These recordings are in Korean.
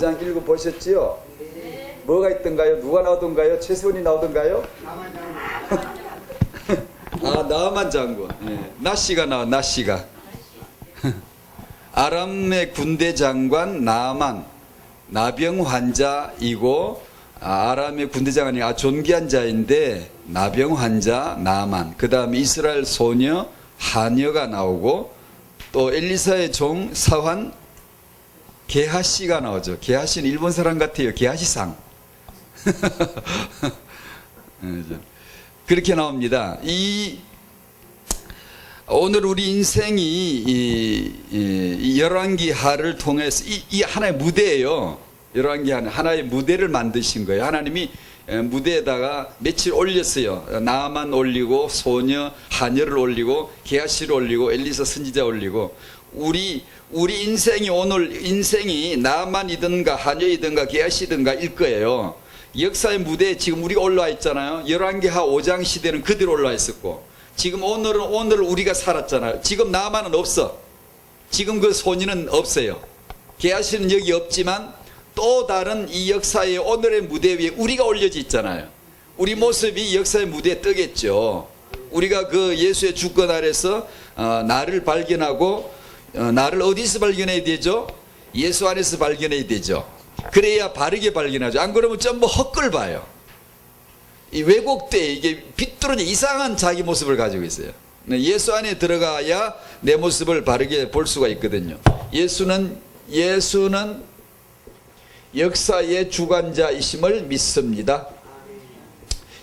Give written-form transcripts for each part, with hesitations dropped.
5장 읽어보셨지요? 뭐가 있던가요? 누가 나오던가요? 최선이 나오던가요? 아, 나만 장군. 예. 나씨가 나와, 나씨가. 아람의 군대 장관 나만, 나병 환자이고, 아람의 군대 장관이 존귀한 자인데 나병 환자 나만, 그 다음에 이스라엘 소녀 하녀가 나오고, 또 엘리사의 종 사환 게하시가 나오죠. 게하시는 일본 사람 같아요. 게하시상. 그렇게 나옵니다. 오늘 우리 인생이 이 열왕기하를 통해서 이 하나의 무대예요. 열왕기하는 하나의 무대를 만드신 거예요. 하나님이 무대에다가 며칠 올렸어요. 나만 올리고 소녀 하녀를 올리고 게하시를 올리고 엘리사 선지자 올리고, 우리 인생이 오늘 인생이 나만이든가 하녀이든가 게하시든가 일 거예요. 역사의 무대에 지금 우리가 올라와 있잖아요. 열왕기하 5장 시대는 그대로 올라와 있었고, 지금 오늘 우리가 살았잖아요. 지금 나만은 없어. 지금 그 소녀는 없어요. 게하시는 여기 없지만 또 다른 이 역사의 오늘의 무대 위에 우리가 올려져 있잖아요. 우리 모습이 역사의 무대에 뜨겠죠. 우리가 그 예수의 주권 아래서 나를 발견하고, 나를 어디서 발견해야 되죠? 예수 안에서 발견해야 되죠. 그래야 바르게 발견하죠. 안 그러면 전부 헛걸 봐요. 이 왜곡돼, 이게 비뚤어진 이상한 자기 모습을 가지고 있어요. 예수 안에 들어가야 내 모습을 바르게 볼 수가 있거든요. 예수는 역사의 주관자이심을 믿습니다.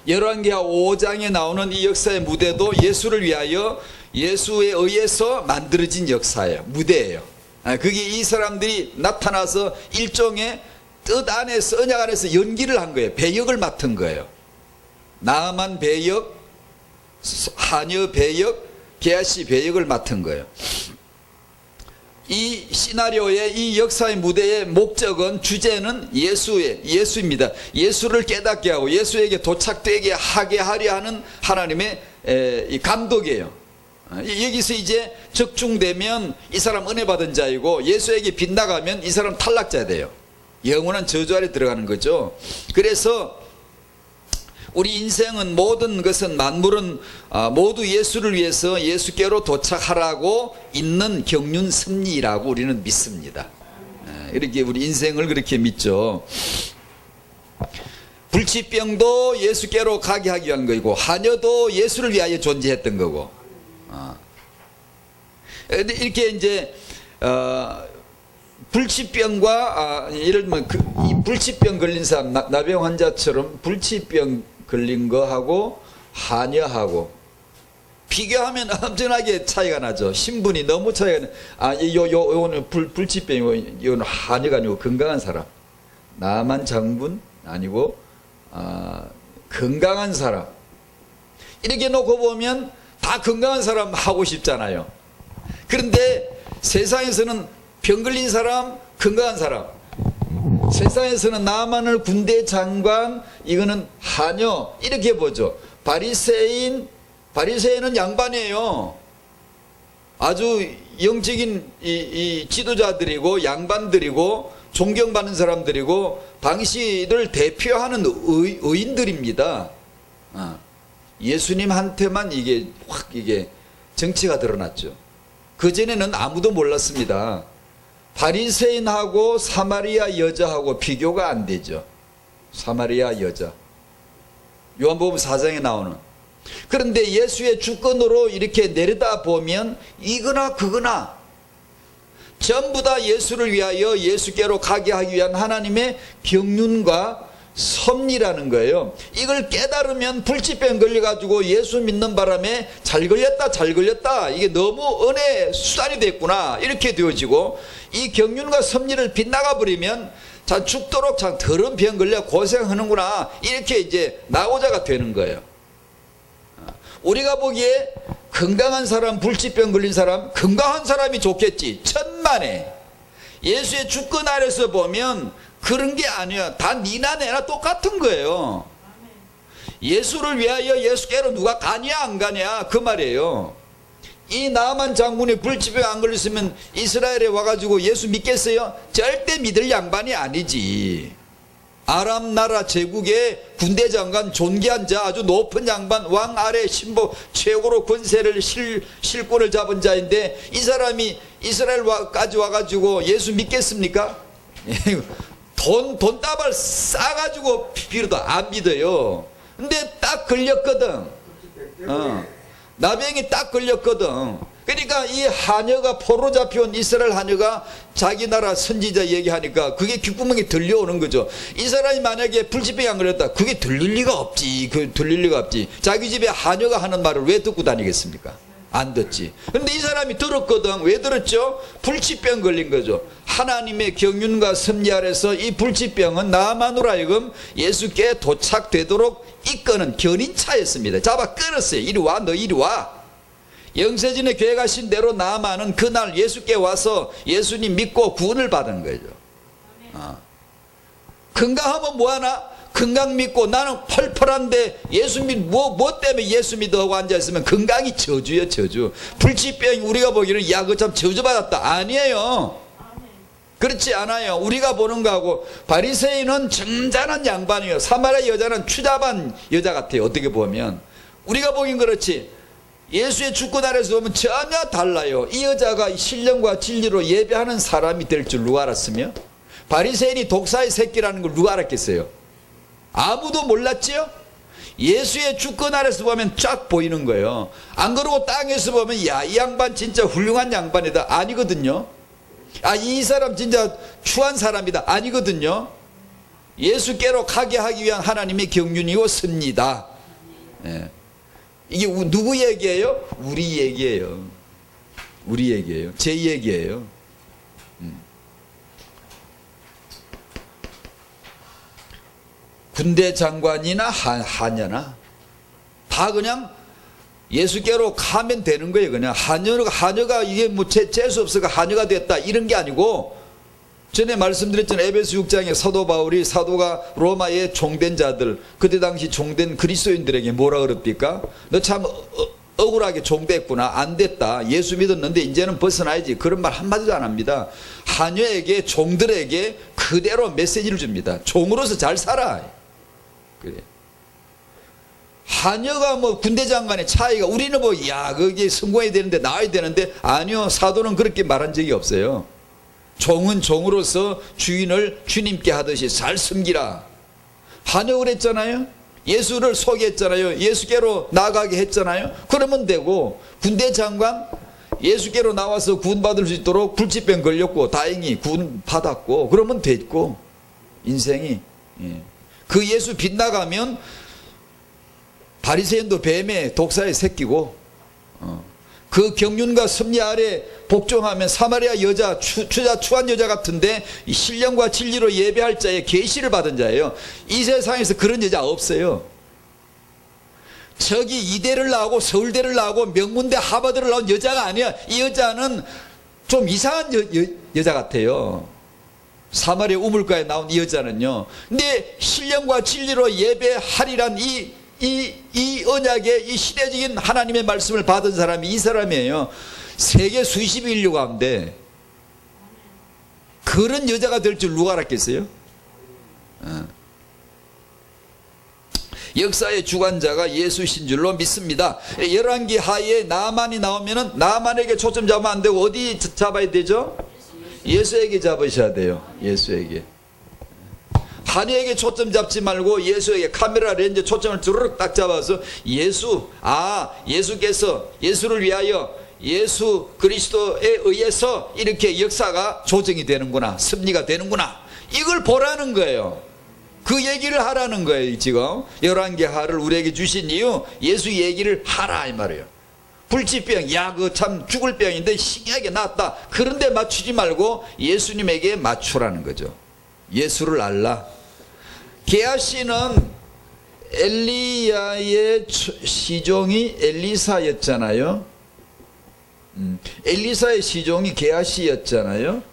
열왕기하 5장에 나오는 이 역사의 무대도 예수를 위하여, 예수에 의해서 만들어진 역사예요. 무대예요. 그게 이 사람들이 나타나서 일종의 뜻 안에서, 언약 안에서 연기를 한 거예요. 배역을 맡은 거예요. 나만 배역, 하녀 배역, 게하시 배역을 맡은 거예요. 이 시나리오의, 이 역사의 무대의 목적은, 주제는 예수입니다. 예수를 깨닫게 하고 예수에게 도착되게 하게 하려 하는 하나님의 이 감독이에요. 여기서 이제 적중되면 이 사람 은혜 받은 자이고, 예수에게 빗나가면 이 사람 탈락자 돼요. 영원한 저주 아래 들어가는 거죠. 그래서 우리 인생은, 모든 것은, 만물은 모두 예수를 위해서 예수께로 도착하라고 있는 경륜 섭리라고 우리는 믿습니다. 이렇게 우리 인생을 그렇게 믿죠. 불치병도 예수께로 가게 하기 위한 거이고, 하녀도 예수를 위하여 존재했던 거고, 이렇게 이제 불치병과 예를 들면 이 불치병 걸린 사람, 나병 환자처럼 불치병 걸린 거하고 하녀하고 비교하면 엄청나게 차이가 나죠. 신분이 너무 차이가 나. 요거는 불치병이고, 이거는 하녀가 아니고 건강한 사람. 나만 장군 아니고 건강한 사람. 이렇게 놓고 보면 다 건강한 사람 하고 싶잖아요. 그런데 세상에서는 병 걸린 사람, 건강한 사람. 세상에서는 나만을 군대 장관, 이거는 하녀, 이렇게 보죠. 바리새인은 양반이에요. 아주 영적인 이 지도자들이고 양반들이고 존경받는 사람들이고 당시를 대표하는 의인들입니다. 예수님한테만 이게 정치가 드러났죠. 그전에는 아무도 몰랐습니다. 바리새인하고 사마리아 여자하고 비교가 안 되죠. 사마리아 여자. 요한복음 4장에 나오는. 그런데 예수의 주권으로 이렇게 내려다보면 이거나 그거나 전부 다 예수를 위하여 예수께로 가게 하기 위한 하나님의 경륜과 섭리라는 거예요. 이걸 깨달으면 불치병 걸려가지고 예수 믿는 바람에 잘 걸렸다. 이게 너무 은혜 수단이 됐구나. 이렇게 되어지고, 이 경륜과 섭리를 빗나가 버리면 자 죽도록 참 더러운 병 걸려 고생하는구나. 이렇게 이제 나오자가 되는 거예요. 우리가 보기에 건강한 사람, 불치병 걸린 사람, 건강한 사람이 좋겠지. 천만에. 예수의 주권 아래서 보면 그런 게 아니야. 다 니나 내나 똑같은 거예요. 예수를 위하여 예수께로 누가 가냐 안 가냐 그 말이에요. 이 나만 장군이 불치병 안 걸렸으면 이스라엘에 와가지고 예수 믿겠어요? 절대 믿을 양반이 아니지. 아람 나라 제국의 군대 장관, 존귀한 자, 아주 높은 양반, 왕 아래 신복 최고로 권세를 실권을 잡은 자인데 이 사람이 이스라엘까지 와가지고 예수 믿겠습니까? 돈 따발 싸가지고 빌어도 안 믿어요. 근데 딱 걸렸거든. 나병이 딱 걸렸거든. 그러니까 이 하녀가 포로 잡혀온 이스라엘 하녀가 자기 나라 선지자 얘기하니까 그게 귓구멍에 들려오는 거죠. 이 사람이 만약에 불치병이 안 걸렸다, 그게 들릴 리가 없지. 들릴 리가 없지. 자기 집에 하녀가 하는 말을 왜 듣고 다니겠습니까? 안 듣지. 근데 이 사람이 들었거든. 왜 들었죠? 불치병 걸린 거죠. 하나님의 경륜과 섭리 아래서 이 불치병은 나만으로 하여금 예수께 도착되도록 이끄는 견인차였습니다. 잡아 끌었어요. 이리 와, 너 이리 와. 영세전에 교회 가신 대로 나만은 그날 예수께 와서 예수님 믿고 구원을 받은 거죠. 건강하면 뭐하나? 건강 믿고 나는 펄펄한데 예수 뭐 때문에 예수 믿어 하고 앉아있으면 건강이 저주요, 저주. 불치병이 우리가 보기에는 야, 그거 참 저주받았다. 아니에요. 그렇지 않아요. 우리가 보는 거하고 바리새인은 점잖은 양반이에요. 사마리아 여자는 추잡한 여자 같아요. 어떻게 보면 우리가 보긴 그렇지 예수의 주권 아래서 보면 전혀 달라요. 이 여자가 신령과 진리로 예배하는 사람이 될 줄 누가 알았으며? 바리새인이 독사의 새끼라는 걸 누가 알았겠어요? 아무도 몰랐지요? 예수의 주권 아래서 보면 쫙 보이는 거예요. 안 그러고 땅에서 보면 야, 이 양반 진짜 훌륭한 양반이다. 아니거든요. 아, 이 사람 진짜 추한 사람이다. 아니거든요. 예수께로 가게 하기 위한 하나님의 경륜이었습니다. 예. 이게 누구 얘기예요? 우리 얘기예요. 우리 얘기예요. 제 얘기예요. 군대 장관이나 하녀나 다 그냥 예수께로 가면 되는 거예요. 그냥 하녀가 이게 뭐 재수 없어가 하녀가 됐다 이런 게 아니고, 전에 말씀드렸잖아요. 에베소 6장에 사도 바울이 사도가 로마의 종된 자들, 그때 당시 종된 그리스도인들에게 뭐라 그럽니까? 너 참 억울하게 종됐구나. 안 됐다. 예수 믿었는데 이제는 벗어나야지. 그런 말 한마디도 안 합니다. 하녀에게, 종들에게 그대로 메시지를 줍니다. 종으로서 잘 살아. 그래. 하녀가 뭐 군대 장관의 차이가, 우리는 뭐 야, 그게 성공해야 되는데 나와야 되는데, 아니요. 사도는 그렇게 말한 적이 없어요. 종은 종으로서 주인을 주님께 하듯이 잘 섬기라. 하녀 그랬잖아요. 예수를 소개했잖아요. 예수께로 나가게 했잖아요. 그러면 되고, 군대 장관 예수께로 나와서 구원 받을 수 있도록 불치병 걸렸고 다행히 구원 받았고 그러면 됐고, 인생이 그 예수 빗나가면 바리새인도 뱀의 독사의 새끼고, 그 경륜과 섭리 아래 복종하면 사마리아 여자, 추한 여자 같은데 신령과 진리로 예배할 자의 계시를 받은 자예요. 이 세상에서 그런 여자 없어요. 저기 이대를 나오고 서울대를 나오고 명문대 하버드를 나온 여자가 아니야. 이 여자는 좀 이상한 여자 같아요. 사마리아 우물가에 나온 이 여자는요. 근데 신령과 진리로 예배하리란 이 언약의 이 시대적인 하나님의 말씀을 받은 사람이 이 사람이에요. 세계 수십이 인류 가운데 그런 여자가 될 줄 누가 알았겠어요? 역사의 주관자가 예수신 줄로 믿습니다. 열왕기 하에 나만이 나오면은 나만에게 초점 잡으면 안 되고 어디 잡아야 되죠? 예수에게 잡으셔야 돼요. 예수에게. 하녀에게 초점 잡지 말고 예수에게 카메라 렌즈 초점을 주르륵 딱 잡아서 예수께서 예수를 위하여 예수 그리스도에 의해서 이렇게 역사가 조정이 되는구나, 섭리가 되는구나, 이걸 보라는 거예요. 그 얘기를 하라는 거예요. 지금 열왕기 하를 우리에게 주신 이유, 예수 얘기를 하라 이 말이에요. 불치병, 야 그거 참 죽을 병인데 신기하게 낫다, 그런데 맞추지 말고 예수님에게 맞추라는 거죠. 예수를 알라. 게하시는 엘리야의 시종이 엘리사였잖아요. 엘리사의 시종이 게하시였잖아요.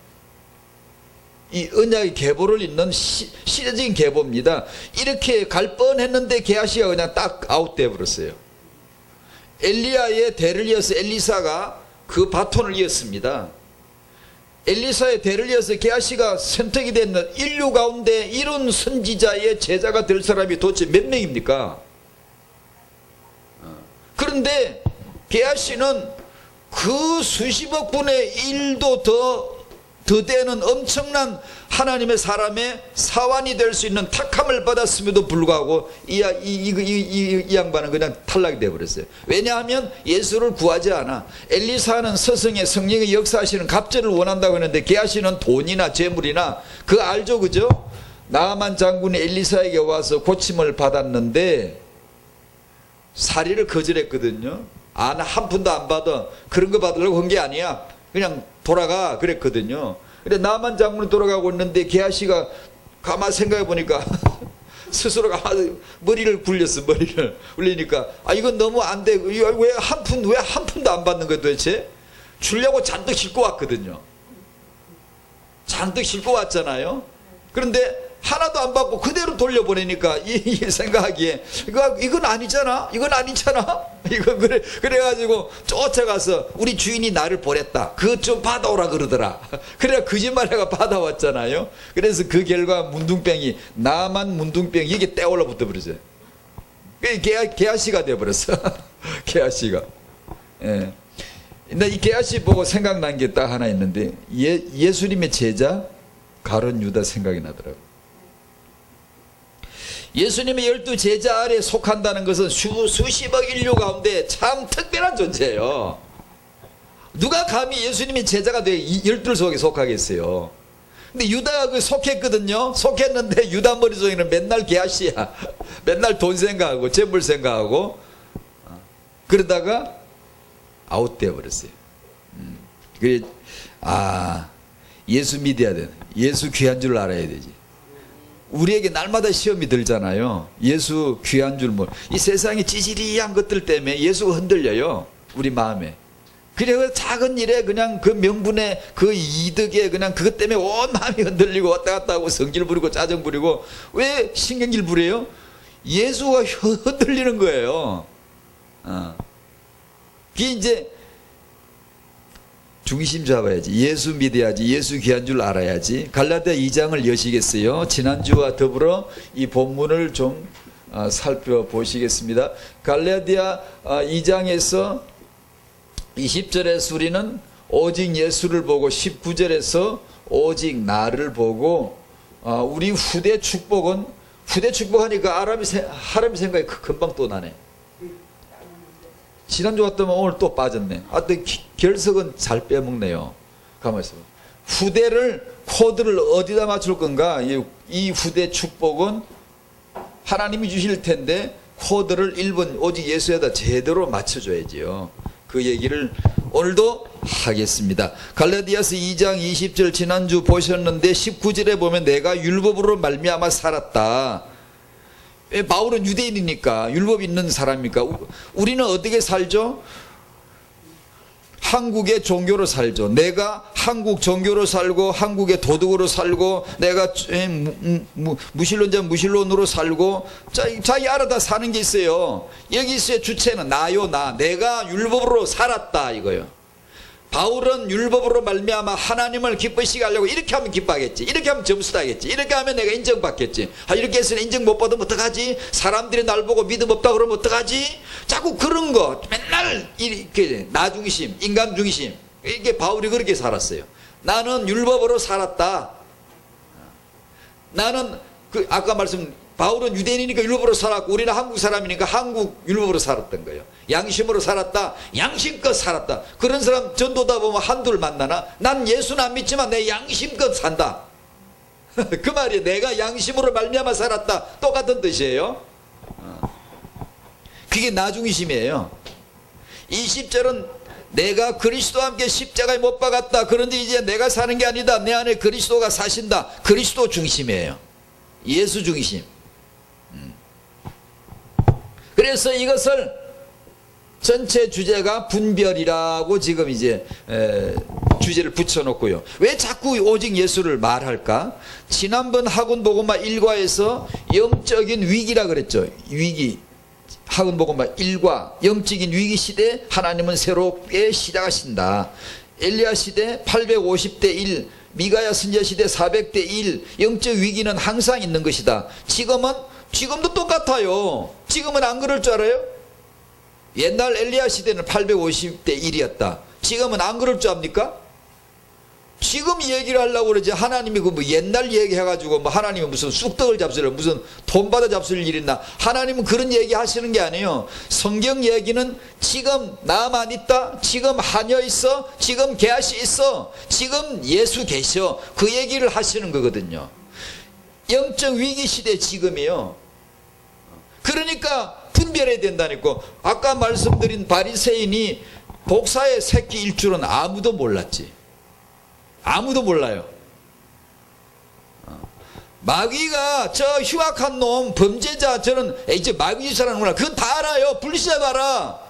이 언약의 계보를 잇는 시대적인 계보입니다. 이렇게 갈 뻔했는데 게하시가 그냥 딱 아웃돼 버렸어요. 엘리야의 대를 이어서 엘리사가 그 바톤을 이었습니다. 엘리사의 대를 이어서 게하시가 선택이 됐는 인류 가운데 이런 선지자의 제자가 될 사람이 도대체 몇 명입니까? 그런데 게하시는 그 수십억 분의 1도 더 되는 엄청난 하나님의 사람의 사환이 될 수 있는 탁함을 받았음에도 불구하고 이 양반은 그냥 탈락이 되어버렸어요. 왜냐하면 예수를 구하지 않아. 엘리사는 스승의 성령의 역사하시는 갑절을 원한다고 했는데 게하시는 돈이나 재물이나 그 알죠, 그죠? 나아만 장군이 엘리사에게 와서 고침을 받았는데 사리를 거절했거든요. 한 푼도 안 받아. 그런 거 받으려고 한 게 아니야. 그냥 돌아가 그랬거든요. 근데 나만 장군이 돌아가고 있는데 게하시가 가만 생각해 보니까 스스로 가만 머리를 굴리니까 이건 너무 안 돼. 왜 한 푼도 안 받는 거야 도대체? 주려고 잔뜩 싣고 왔거든요. 잔뜩 싣고 왔잖아요. 그런데 하나도 안 받고 그대로 돌려보내니까 이 생각하기에 이건 아니잖아. 그래가지고 쫓아가서 우리 주인이 나를 보냈다. 그것 좀 받아오라 그러더라. 그래야 거짓말해가 받아왔잖아요. 그래서 그 결과 문둥병이 나만 문둥병 이게 떼올라 붙어버렸어요. 게하시가 돼버렸어. 게하시가. 예. 근데 이 게하시 보고 생각난 게 딱 하나 있는데 예수님의 제자 가룟 유다 생각이 나더라고요. 예수님의 12 제자 아래 속한다는 것은 수십억 인류 가운데 참 특별한 존재예요. 누가 감히 예수님의 제자가 돼 12 속에 속하겠어요. 근데 유다가 그 속했거든요. 속했는데 유다 머릿속에는 맨날 게하시야. 맨날 돈 생각하고 재물 생각하고 그러다가 아웃되어 버렸어요. 예수 믿어야 돼. 예수 귀한 줄 알아야 되지. 우리에게 날마다 시험이 들잖아요. 예수 귀한 줄 이 세상의 찌질이한 것들 때문에 예수가 흔들려요. 우리 마음에. 그래서 작은 일에 그냥 그 명분에 그 이득에 그냥 그것 때문에 온 마음이 흔들리고 왔다 갔다 하고 성질 부리고 짜증 부리고 왜 신경질 부려요? 예수가 흔들리는 거예요. 그게 이제 중심 잡아야지. 예수 믿어야지. 예수 귀한 줄 알아야지. 갈라디아 2장을 여시겠어요. 지난주와 더불어 이 본문을 좀 살펴보시겠습니다. 갈라디아 2장에서 20절에서 우리는 오직 예수를 보고 19절에서 오직 나를 보고 우리 후대 축복하니까 하나님 생각이 금방 또 나네. 지난주 같으면 오늘 또 빠졌네. 결석은 잘 빼먹네요. 가만히 있어. 코드를 어디다 맞출 건가? 이 후대 축복은 하나님이 주실 텐데 코드를 1번 오직 예수에다 제대로 맞춰줘야지요. 그 얘기를 오늘도 하겠습니다. 갈라디아서 2장 20절 지난주 보셨는데 19절에 보면 내가 율법으로 말미암아 살았다. 바울은 유대인이니까 율법 있는 사람이니까 우리는 어떻게 살죠? 한국의 종교로 살죠. 내가 한국 종교로 살고 한국의 도덕으로 살고 내가 무신론자 무신론으로 살고 자기 알아다 사는 게 있어요. 여기서의 주체는 나요. 내가 율법으로 살았다 이거요. 바울은 율법으로 말미암아 하나님을 기쁘시게 하려고 이렇게 하면 기뻐하겠지. 이렇게 하면 점수 따겠지. 이렇게 하면 내가 인정받겠지. 이렇게 해서 인정 못 받으면 어떡하지? 사람들이 날 보고 믿음 없다 그러면 어떡하지? 자꾸 그런 거 맨날 이렇게 나중심, 인간중심. 이게 바울이 그렇게 살았어요. 나는 율법으로 살았다. 나는 아까 바울은 유대인이니까 율법으로 살았고 우리는 한국 사람이니까 한국 율법으로 살았던 거예요. 양심으로 살았다. 양심껏 살았다. 그런 사람 전도다 보면 한둘 만나나? 난 예수는 안 믿지만 내 양심껏 산다. 그 말이에요. 내가 양심으로 말미암아 살았다. 똑같은 뜻이에요. 그게 나중심이에요. 20절은 내가 그리스도와 함께 십자가에 못 박았다. 그런데 이제 내가 사는 게 아니다. 내 안에 그리스도가 사신다. 그리스도 중심이에요. 예수 중심. 그래서 이것을 전체 주제가 분별이라고 지금 이제 주제를 붙여놓고요. 왜 자꾸 오직 예수를 말할까? 지난번 학원 복음화 1과에서 영적인 위기라 그랬죠. 위기. 하근복음 1과 영적인 위기 시대 하나님은 새롭게 시작하신다. 엘리야 시대 850대 1, 미가야 선지자 시대 400대 1, 영적 위기는 항상 있는 것이다. 지금도 똑같아요. 지금은 안 그럴 줄 알아요? 옛날 엘리야 시대는 850대 1이었다. 지금은 안 그럴 줄 압니까? 지금 얘기를 하려고 그러지. 하나님이 그 뭐 옛날 얘기 해가지고 뭐 하나님이 무슨 쑥떡을 잡수려 무슨 돈 받아 잡술 일 있나. 하나님은 그런 얘기 하시는 게 아니에요. 성경 얘기는 지금 나만 있다, 지금 하녀 있어, 지금 게하시 있어, 지금 예수 계셔, 그 얘기를 하시는 거거든요. 영적 위기 시대 지금이요. 그러니까 분별해야 된다니까. 아까 말씀드린 바리새인이 독사의 새끼일 줄은 아무도 몰랐지. 아무도 몰라요. 마귀가 저 흉악한 놈, 범죄자, 저는 이제 마귀 짓하는구나. 그건 다 알아요. 불신자도 알아.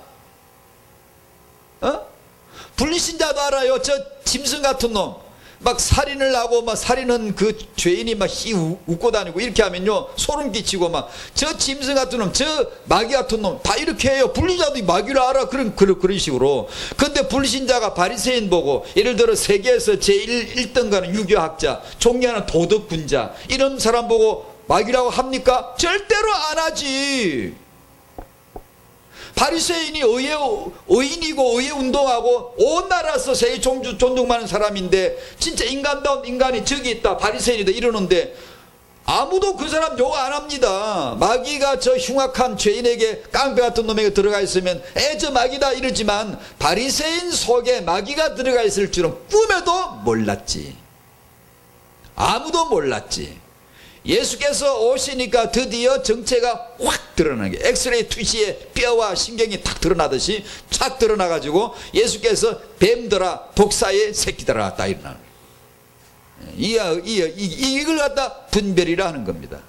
불신자도 알아요. 저 짐승 같은 놈. 막 살인을 하고 막 살인은 그 죄인이 막 웃고 다니고 이렇게 하면요 소름 끼치고 막 저 짐승 같은 놈, 저 마귀 같은 놈 다 이렇게 해요. 불신자도 마귀를 알아. 그런 식으로. 근데 불신자가 바리새인 보고 예를 들어 세계에서 제일 1등가는 유교학자, 존경하는 도덕군자 이런 사람 보고 마귀라고 합니까? 절대로 안 하지. 바리새인이 의인이고 의회 운동하고 온 나라에서 세계 존중받는 사람인데 진짜 인간다운 인간이 저기 있다, 바리새인이다 이러는데 아무도 그 사람 욕 안 합니다. 마귀가 저 흉악한 죄인에게, 깡패 같은 놈에게 들어가 있으면 저 마귀다 이러지만 바리새인 속에 마귀가 들어가 있을 줄은 꿈에도 몰랐지. 아무도 몰랐지. 예수께서 오시니까 드디어 정체가 확 드러나는 게, 엑스레이 투시에 뼈와 신경이 탁 드러나듯이 착 드러나가지고 예수께서 뱀들아 독사의 새끼들아 딱 일어나는 거예요. 이걸 갖다 분별이라 하는 겁니다.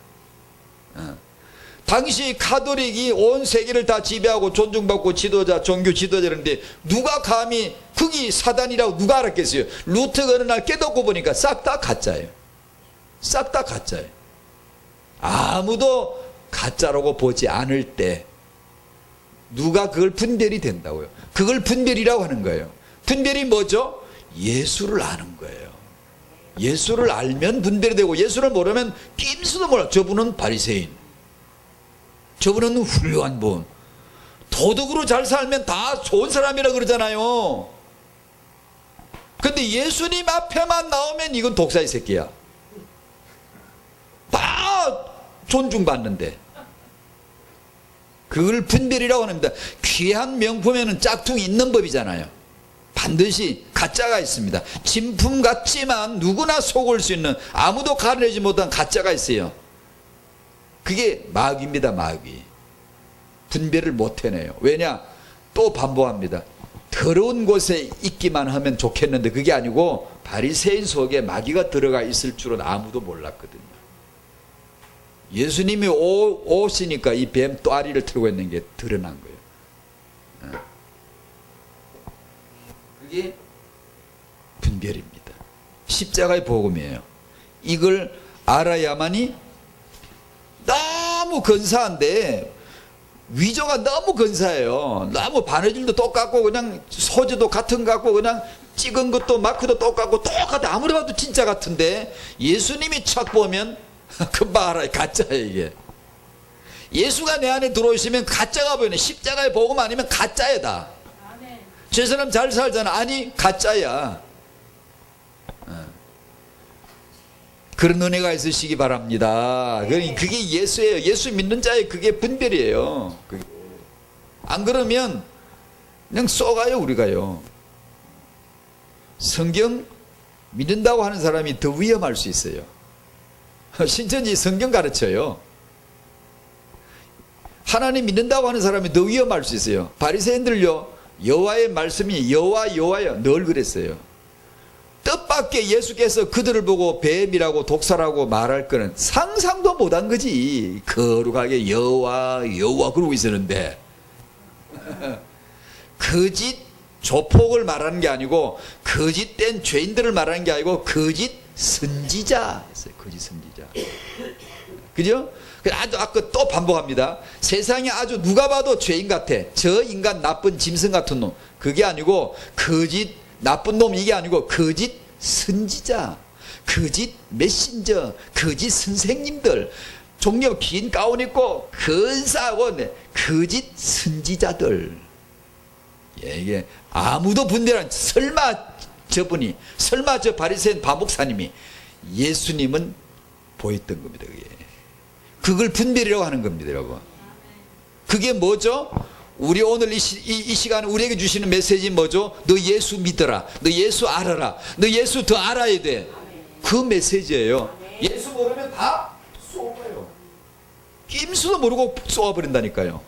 당시 카톨릭이 온 세계를 다 지배하고 존중받고 지도자, 종교 지도자인데 누가 감히 그게 사단이라고 누가 알았겠어요? 루터가 어느 날 깨닫고 보니까 싹 다 가짜예요. 싹 다 가짜예요. 아무도 가짜라고 보지 않을 때 누가 그걸 분별이 된다고요. 그걸 분별이라고 하는 거예요. 분별이 뭐죠? 예수를 아는 거예요. 예수를 알면 분별이 되고, 예수를 모르면 낌수도 몰라. 저분은 바리새인, 저분은 훌륭한 분, 도덕으로 잘 살면 다 좋은 사람이라 그러잖아요. 근데 예수님 앞에만 나오면 이건 독사의 새끼야. 다 존중받는데 그걸 분별이라고 합니다. 귀한 명품에는 짝퉁이 있는 법이잖아요. 반드시 가짜가 있습니다. 진품 같지만 누구나 속을 수 있는, 아무도 가려내지 못한 가짜가 있어요. 그게 마귀입니다. 마귀. 분별을 못 해내요. 왜냐? 또 반복합니다. 더러운 곳에 있기만 하면 좋겠는데 그게 아니고 바리새인 속에 마귀가 들어가 있을 줄은 아무도 몰랐거든요. 예수님이 오시니까 이 뱀 또아리를 틀고 있는 게 드러난 거예요. 그게 분별입니다. 십자가의 복음이에요. 이걸 알아야만이, 너무 근사한데 위조가 너무 근사해요. 너무 바느질도 똑같고 그냥 소재도 같은 것 같고 그냥 찍은 것도 마크도 똑같고 똑같아. 아무리 봐도 진짜 같은데 예수님이 착 보면 금방 알아요. 가짜예요. 이게 예수가 내 안에 들어오시면 가짜가 보이네. 십자가의 복음 아니면 가짜야. 저 사람 잘 살잖아. 아니 가짜야. 그런 은혜가 있으시기 바랍니다. 그게 예수예요. 예수 믿는 자의 그게 분별이에요. 안 그러면 그냥 쏘가요. 우리가요. 성경 믿는다고 하는 사람이 더 위험할 수 있어요. 신천지 성경 가르쳐요. 하나님 믿는다고 하는 사람이 더 위험할 수 있어요. 바리새인들요, 여호와의 말씀이 여호와요 늘 그랬어요. 뜻밖의 예수께서 그들을 보고 뱀이라고 독사라고 말할 거는 상상도 못한 거지. 거룩하게 여호와 그러고 있었는데 거짓 조폭을 말하는 게 아니고, 거짓된 죄인들을 말하는 게 아니고 거짓 선지자. 거짓 선지자. 그죠? 아주 아까 또 반복합니다. 세상에 아주 누가 봐도 죄인 같아. 저 인간 나쁜 짐승 같은 놈. 그게 아니고 거짓 나쁜 놈 이게 아니고 거짓 선지자, 거짓 메신저, 거짓 선생님들, 종려 긴 가운 입고 근사하고 거짓 선지자들. 예, 이게 아무도 분별한 설마 저분이 설마 저 바리새인 바목사님이 예수님은 보였던 겁니다. 그걸 분별이라고 하는 겁니다, 여러분. 그게 뭐죠? 우리 오늘 이 시간에 우리에게 주시는 메시지 뭐죠? 너 예수 믿어라. 너 예수 알아라. 너 예수 더 알아야 돼. 그 메시지예요. 예수 모르면 다 쏘아요. 낌수도 모르고 쏘아버린다니까요.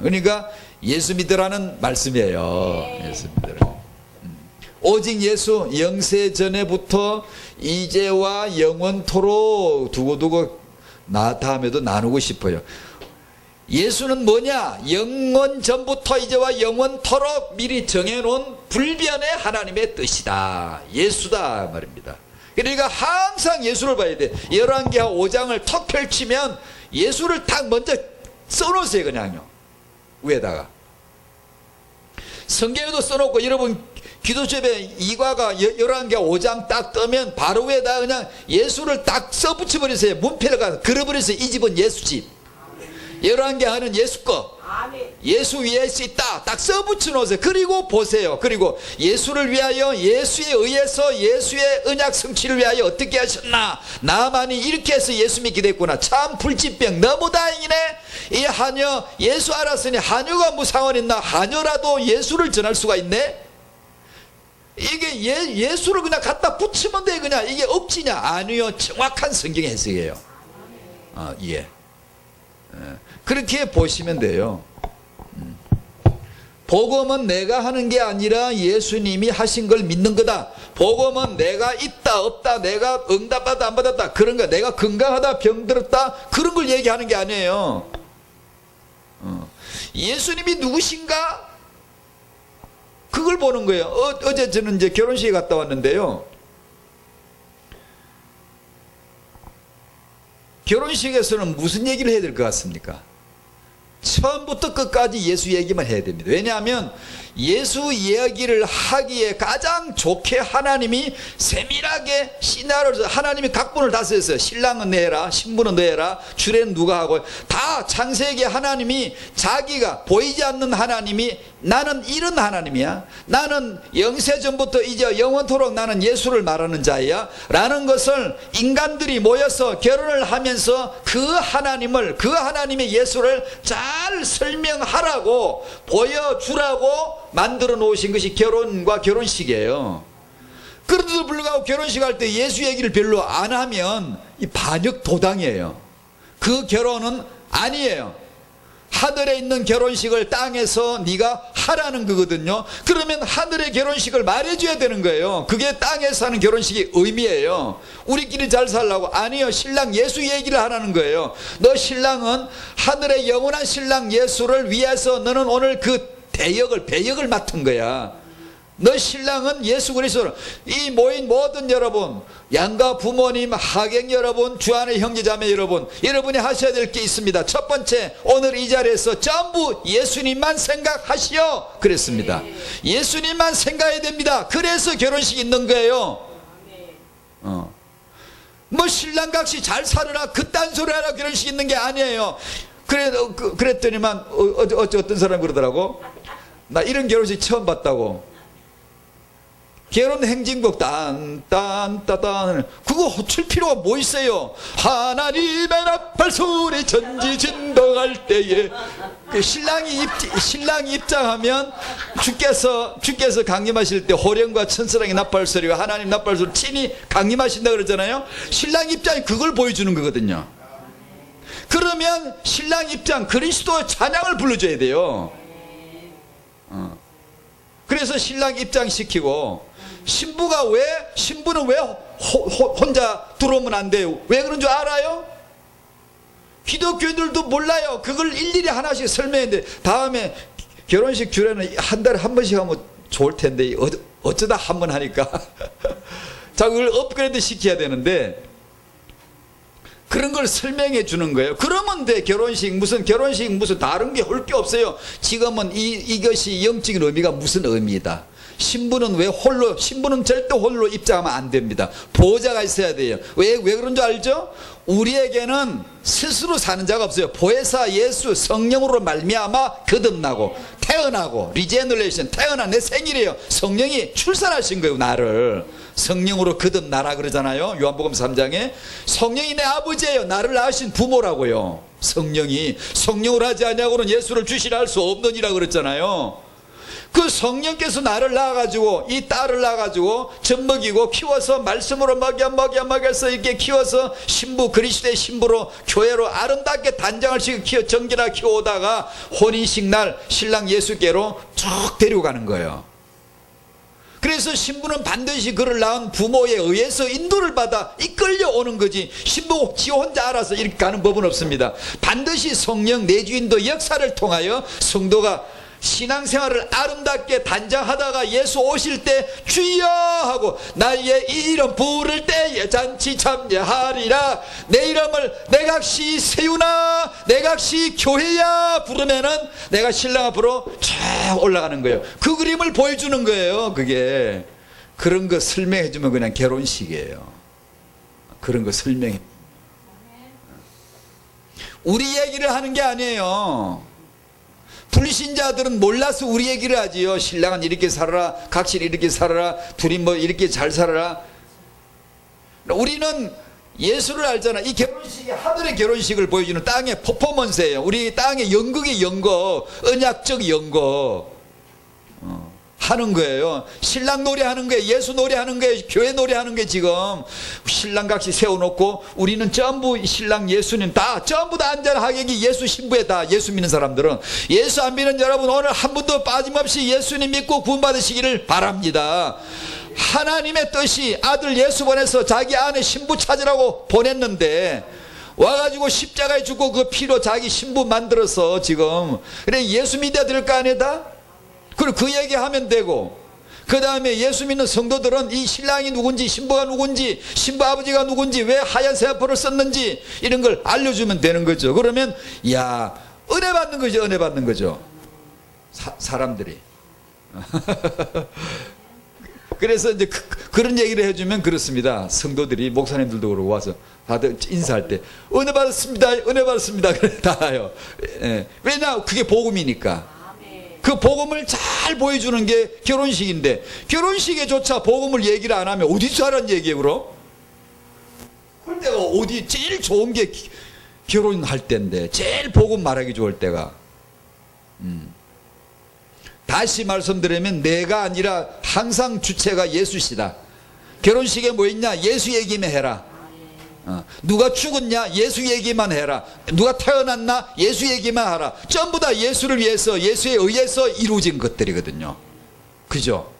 그러니까 예수 믿으라는 말씀이에요. 예수 믿으라. 오직 예수 영세 전에부터 이제와 영원토록 두고두고 다음에도 나누고 싶어요. 예수는 뭐냐? 영원 전부터 이제와 영원토록 미리 정해놓은 불변의 하나님의 뜻이다. 예수다 말입니다. 그러니까 항상 예수를 봐야 돼. 열왕기하 5장을 턱 펼치면 예수를 딱 먼저 써놓으세요. 그냥요. 위에다가. 성경에도 써놓고 여러분 기도집에 이과가 열왕기하 5장 딱 뜨면 바로 위에다 그냥 예수를 딱 써붙여버리세요. 문패를 가서 걸어버리세요. 이 집은 예수 집. 열왕기하는 예수 거. 예수 위에 수 있다. 딱 써붙여 놓으세요. 그리고 보세요. 그리고 예수를 위하여 예수에 의해서 예수의 언약 성취를 위하여 어떻게 하셨나. 나만이 이렇게 해서 예수 믿게 됐구나. 참 불치병 너무 다행이네. 이 하녀 예수 알았으니 하녀가 뭐 상관 있나. 하녀라도 예수를 전할 수가 있네. 이게 예수를 그냥 갖다 붙이면 돼. 그냥 이게 억지냐. 아니요. 정확한 성경의 해석이에요. 예. 그렇게 보시면 돼요. 복음은 내가 하는 게 아니라 예수님이 하신 걸 믿는 거다. 복음은 내가 있다 없다 내가 응답받다 안 받았다 그런 거, 내가 건강하다 병들었다 그런 걸 얘기하는 게 아니에요. 예수님이 누구신가 그걸 보는 거예요. 어제 저는 이제 결혼식에 갔다 왔는데요. 결혼식에서는 무슨 얘기를 해야 될 것 같습니까? 처음부터 끝까지 예수 얘기만 해야 됩니다. 왜냐하면 예수 이야기를 하기에 가장 좋게 하나님이 세밀하게 시나리오를 하나님이 각본을 다 썼어요. 신랑은 내라, 신부는 내라, 주례는 누가 하고 다 창세기에 하나님이 자기가 보이지 않는 하나님이 나는 이런 하나님이야. 나는 영세전부터 이제 영원토록 나는 예수를 말하는 자야 라는 것을 인간들이 모여서 결혼을 하면서 그 하나님을 그 하나님의 예수를 잘 설명하라고 보여주라고 만들어 놓으신 것이 결혼과 결혼식이에요. 그런데도 불구하고 결혼식 할 때 예수 얘기를 별로 안 하면 이 반역 도당이에요. 그 결혼은 아니에요. 하늘에 있는 결혼식을 땅에서 네가 하라는 거거든요. 그러면 하늘의 결혼식을 말해줘야 되는 거예요. 그게 땅에서 하는 결혼식의 의미예요. 우리끼리 잘 살라고 아니요. 신랑 예수 얘기를 하라는 거예요. 너 신랑은 하늘의 영원한 신랑 예수를 위해서 너는 오늘 그 배역을 맡은 거야. 너 신랑은 예수 그리스도를. 이 모인 모든 여러분, 양가 부모님, 하객 여러분, 주안의 형제자매 여러분, 여러분이 하셔야 될 게 있습니다. 첫 번째, 오늘 이 자리에서 전부 예수님만 생각하시오 그랬습니다. 예수님만 생각해야 됩니다. 그래서 결혼식 있는 거예요. 뭐 신랑각시 잘 살으라 그딴 소리 하라 결혼식 있는 게 아니에요. 그랬더니만 어떤 사람이 그러더라고. 나 이런 결혼식 처음 봤다고. 결혼 행진곡 딴딴따단 그거 호출 필요가 뭐 있어요. 하나님의 나팔 소리 전지진동할 때에 그 신랑이 입장하면 주께서 강림하실 때 호령과 천사랑의 나팔 소리가 하나님 나팔 소리 친히 강림하신다 그러잖아요. 신랑 입장이 그걸 보여주는 거거든요. 그러면 신랑 입장 그리스도의 찬양을 불러줘야 돼요. 그래서 신랑 입장시키고 신부는 왜 혼자 들어오면 안 돼요? 왜 그런 줄 알아요? 기독교인들도 몰라요. 그걸 일일이 하나씩 설명했는데 다음에 결혼식 주례는 한 달에 한 번씩 하면 좋을 텐데 어쩌다 한 번 하니까 자 그걸 업그레이드 시켜야 되는데 그런 걸 설명해 주는 거예요. 그러면 돼. 결혼식 무슨 다른 게 할 게 없어요. 지금은 이것이 영적인 의미가 무슨 의미다. 신부는 신부는 절대 홀로 입장하면 안 됩니다. 보호자가 있어야 돼요. 왜 그런 줄 알죠? 우리에게는 스스로 사는 자가 없어요. 보혜사 예수 성령으로 말미암아 거듭나고 태어나고 리제너레이션 태어난 내 생일이에요. 성령이 출산하신 거예요. 나를 성령으로 거듭나라 그러잖아요. 요한복음 3장에 성령이 내 아버지예요. 나를 낳으신 부모라고요. 성령이 성령을 하지 않냐고는 예수를 주시라 할 수 없느니라 그랬잖아요. 그 성령께서 나를 낳아가지고 이 딸을 낳아가지고 젖먹이고 키워서 말씀으로 먹여서 이렇게 키워서 신부 그리스도의 신부로 교회로 아름답게 단장을 시켜 정결하게 키워오다가 혼인식 날 신랑 예수께로 쭉 데려가는 거예요. 그래서 신부는 반드시 그를 낳은 부모에 의해서 인도를 받아 이끌려 오는 거지, 신부 지 혼자 알아서 이렇게 가는 법은 없습니다. 반드시 성령 내주인도 역사를 통하여 성도가 신앙생활을 아름답게 단장하다가 예수 오실 때 주여 하고 나의 이름 부를 때에 잔치 참여하리라, 내 이름을 내각시 세우나 내각시 교회야 부르면은 내가 신랑 앞으로 쫙 올라가는 거예요. 그 그림을 보여주는 거예요. 그게 그런 거 설명해 주면 그냥 결혼식이에요. 그런 거 설명해. 우리 얘기를 하는 게 아니에요. 불신자들은 몰라서 우리 얘기를 하지요. 신랑은 이렇게 살아라, 각실이 이렇게 살아라, 둘이 뭐 이렇게 잘 살아라. 우리는 예수를 알잖아. 이 결혼식이 하늘의 결혼식을 보여주는 땅의 퍼포먼스예요. 우리 땅의 연극의 연극, 언약적 연극 하는 거예요. 신랑 노래하는 거예요. 예수 노래하는 거예요. 교회 노래하는 거예요. 지금 신랑같이 세워놓고 우리는 전부 신랑 예수님 다 전부 다 앉아라 하객이 예수 신부에 다 예수 믿는 사람들은. 예수 안 믿는 여러분 오늘 한 분도 빠짐없이 예수님 믿고 구원받으시기를 바랍니다. 하나님의 뜻이 아들 예수 보내서 자기 안에 신부 찾으라고 보냈는데 와가지고 십자가에 죽고 그 피로 자기 신부 만들어서 지금 그래 예수 믿어야 될 거 아니다. 그리고 그 얘기하면 되고, 그 다음에 예수 믿는 성도들은 이 신랑이 누군지, 신부가 누군지, 신부 아버지가 누군지, 왜 하얀 세아포를 썼는지 이런 걸 알려주면 되는 거죠. 그러면 야 은혜 받는 거죠. 은혜 받는 거죠. 사람들이. 그래서 이제 그런 얘기를 해주면 그렇습니다. 성도들이 목사님들도 그러고 와서 다들 인사할 때 은혜 받았습니다. 은혜 받았습니다. 그래 다요. 예. 왜냐 그게 복음이니까. 그 복음을 잘 보여주는 게 결혼식인데 결혼식에조차 복음을 얘기를 안 하면 어디서 하라는 얘기예요. 그럼 그럴 때가 어디 제일 좋은 게 결혼할 때인데 제일 복음 말하기 좋을 때가. 다시 말씀드리면 내가 아니라 항상 주체가 예수시다. 결혼식에 뭐 있냐? 예수 얘기만 해라. 누가 죽었냐? 예수 얘기만 해라. 누가 태어났나? 예수 얘기만 하라. 전부 다 예수를 위해서, 예수에 의해서 이루어진 것들이거든요. 그죠?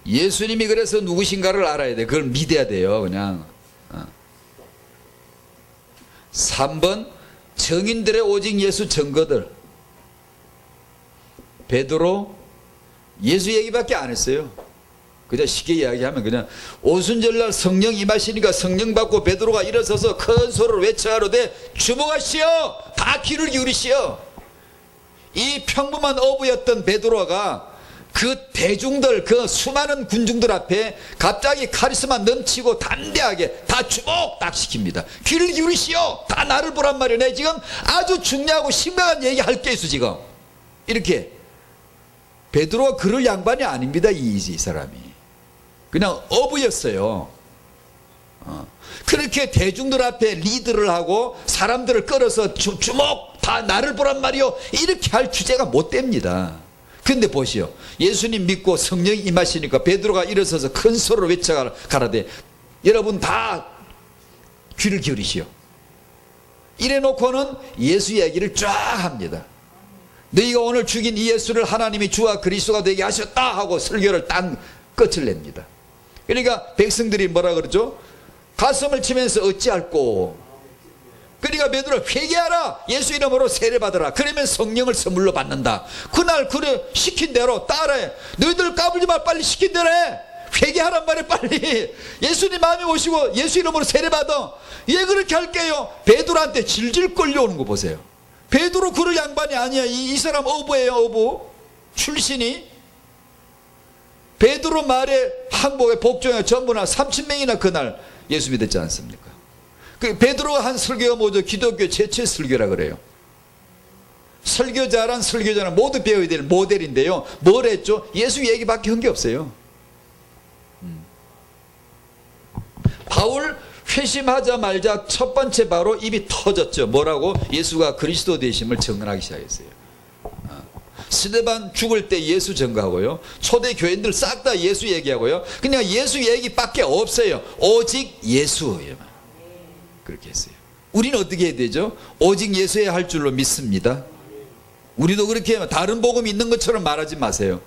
예수님이 그래서 누구신가를 알아야 돼. 그걸 믿어야 돼요. 그냥 3번 정인들의 오직 예수 증거들. 베드로 예수 얘기밖에 안 했어요. 그냥 쉽게 이야기하면 그냥 오순절날 성령 임하시니까 성령 받고 베드로가 일어서서 큰 소리로 외쳐가로되 주목하시오, 다 귀를 기울이시오. 이 평범한 어부였던 베드로가 그 대중들, 그 수많은 군중들 앞에 갑자기 카리스마 넘치고 담대하게 다 주목 딱 시킵니다. 귀를 기울이시오, 다 나를 보란 말이에요. 내 지금 아주 중요하고 심각한 얘기 할 게 있어 지금. 이렇게 베드로가 그럴 양반이 아닙니다. 이 사람이 그냥 어부였어요. 그렇게 대중들 앞에 리드를 하고 사람들을 끌어서 주목 다 나를 보란 말이요, 이렇게 할 주제가 못 됩니다. 근데 보시오, 예수님 믿고 성령이 임하시니까 베드로가 일어서서 큰 소리로 외쳐가라되 여러분 다 귀를 기울이시오. 이래 놓고는 예수 얘기를 쫙 합니다. 너희가 오늘 죽인 이 예수를 하나님이 주와 그리스도가 되게 하셨다 하고 설교를 딱 끝을 냅니다. 그러니까 백성들이 뭐라 그러죠? 가슴을 치면서 어찌할꼬. 그러니까 베드로 회개하라, 예수 이름으로 세례받으라, 그러면 성령을 선물로 받는다. 그날 그래 시킨 대로 따라해. 너희들 까불지 마, 빨리 시킨 대로 해. 회개하란 말에 빨리 예수님 마음에 오시고 예수 이름으로 세례받아. 예, 그렇게 할게요. 베드로한테 질질 끌려오는 거 보세요. 베드로 그럴 양반이 아니야. 이 사람 어부예요, 어부 출신이. 베드로 말에 항복에 복종에 전부나 30명이나 그날 예수 믿었지 않습니까? 그 베드로가 한 설교가 뭐죠? 기독교 최초의 설교라 그래요. 설교자란 설교자는 모두 배워야 될 모델인데요. 뭘 했죠? 예수 얘기밖에 한 게 없어요. 바울 회심하자마자 첫 번째 바로 입이 터졌죠. 뭐라고? 예수가 그리스도 되심을 증언하기 시작했어요. 스데반 죽을 때 예수 증거하고요. 초대 교인들 싹 다 예수 얘기하고요. 그냥 예수 얘기밖에 없어요. 오직 예수예요. 그렇게 했어요. 우리는 어떻게 해야 되죠? 오직 예수여야 할 줄로 믿습니다. 우리도 그렇게 하면 다른 복음이 있는 것처럼 말하지 마세요.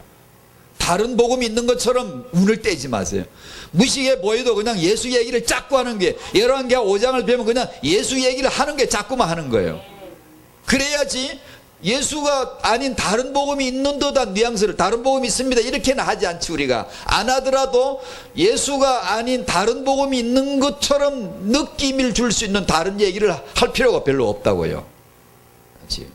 다른 복음이 있는 것처럼 운을 떼지 마세요. 무식해 보여도 그냥 예수 얘기를 자꾸 하는 게, 열왕기하 5장을 배우면 그냥 예수 얘기를 하는 게 자꾸만 하는 거예요. 그래야지 예수가 아닌 다른 복음이 있는 듯한 뉘앙스를, 다른 복음이 있습니다 이렇게는 하지 않지. 우리가 안 하더라도 예수가 아닌 다른 복음이 있는 것처럼 느낌을 줄 수 있는 다른 얘기를 할 필요가 별로 없다고요. 그렇지?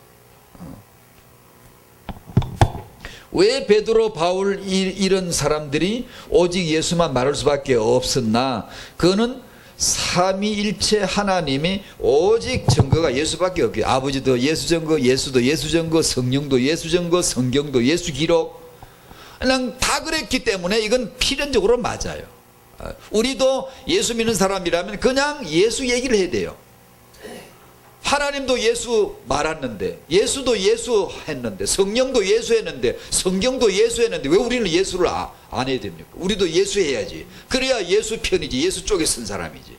왜 베드로, 바울 이런 사람들이 오직 예수만 말할 수밖에 없었나? 그거는 삼위일체 하나님이 오직 증거가 예수밖에 없게. 아버지도 예수 증거, 예수도 예수 증거, 성령도 예수 증거, 성경도 예수 기록, 그냥 다 그랬기 때문에 이건 필연적으로 맞아요. 우리도 예수 믿는 사람이라면 그냥 예수 얘기를 해야 돼요. 하나님도 예수 말았는데, 예수도 예수 했는데, 성령도 예수 했는데, 성경도 예수 했는데 왜 우리는 예수를 안 해야 됩니까? 우리도 예수 해야지. 그래야 예수 편이지. 예수 쪽에 쓴 사람이지.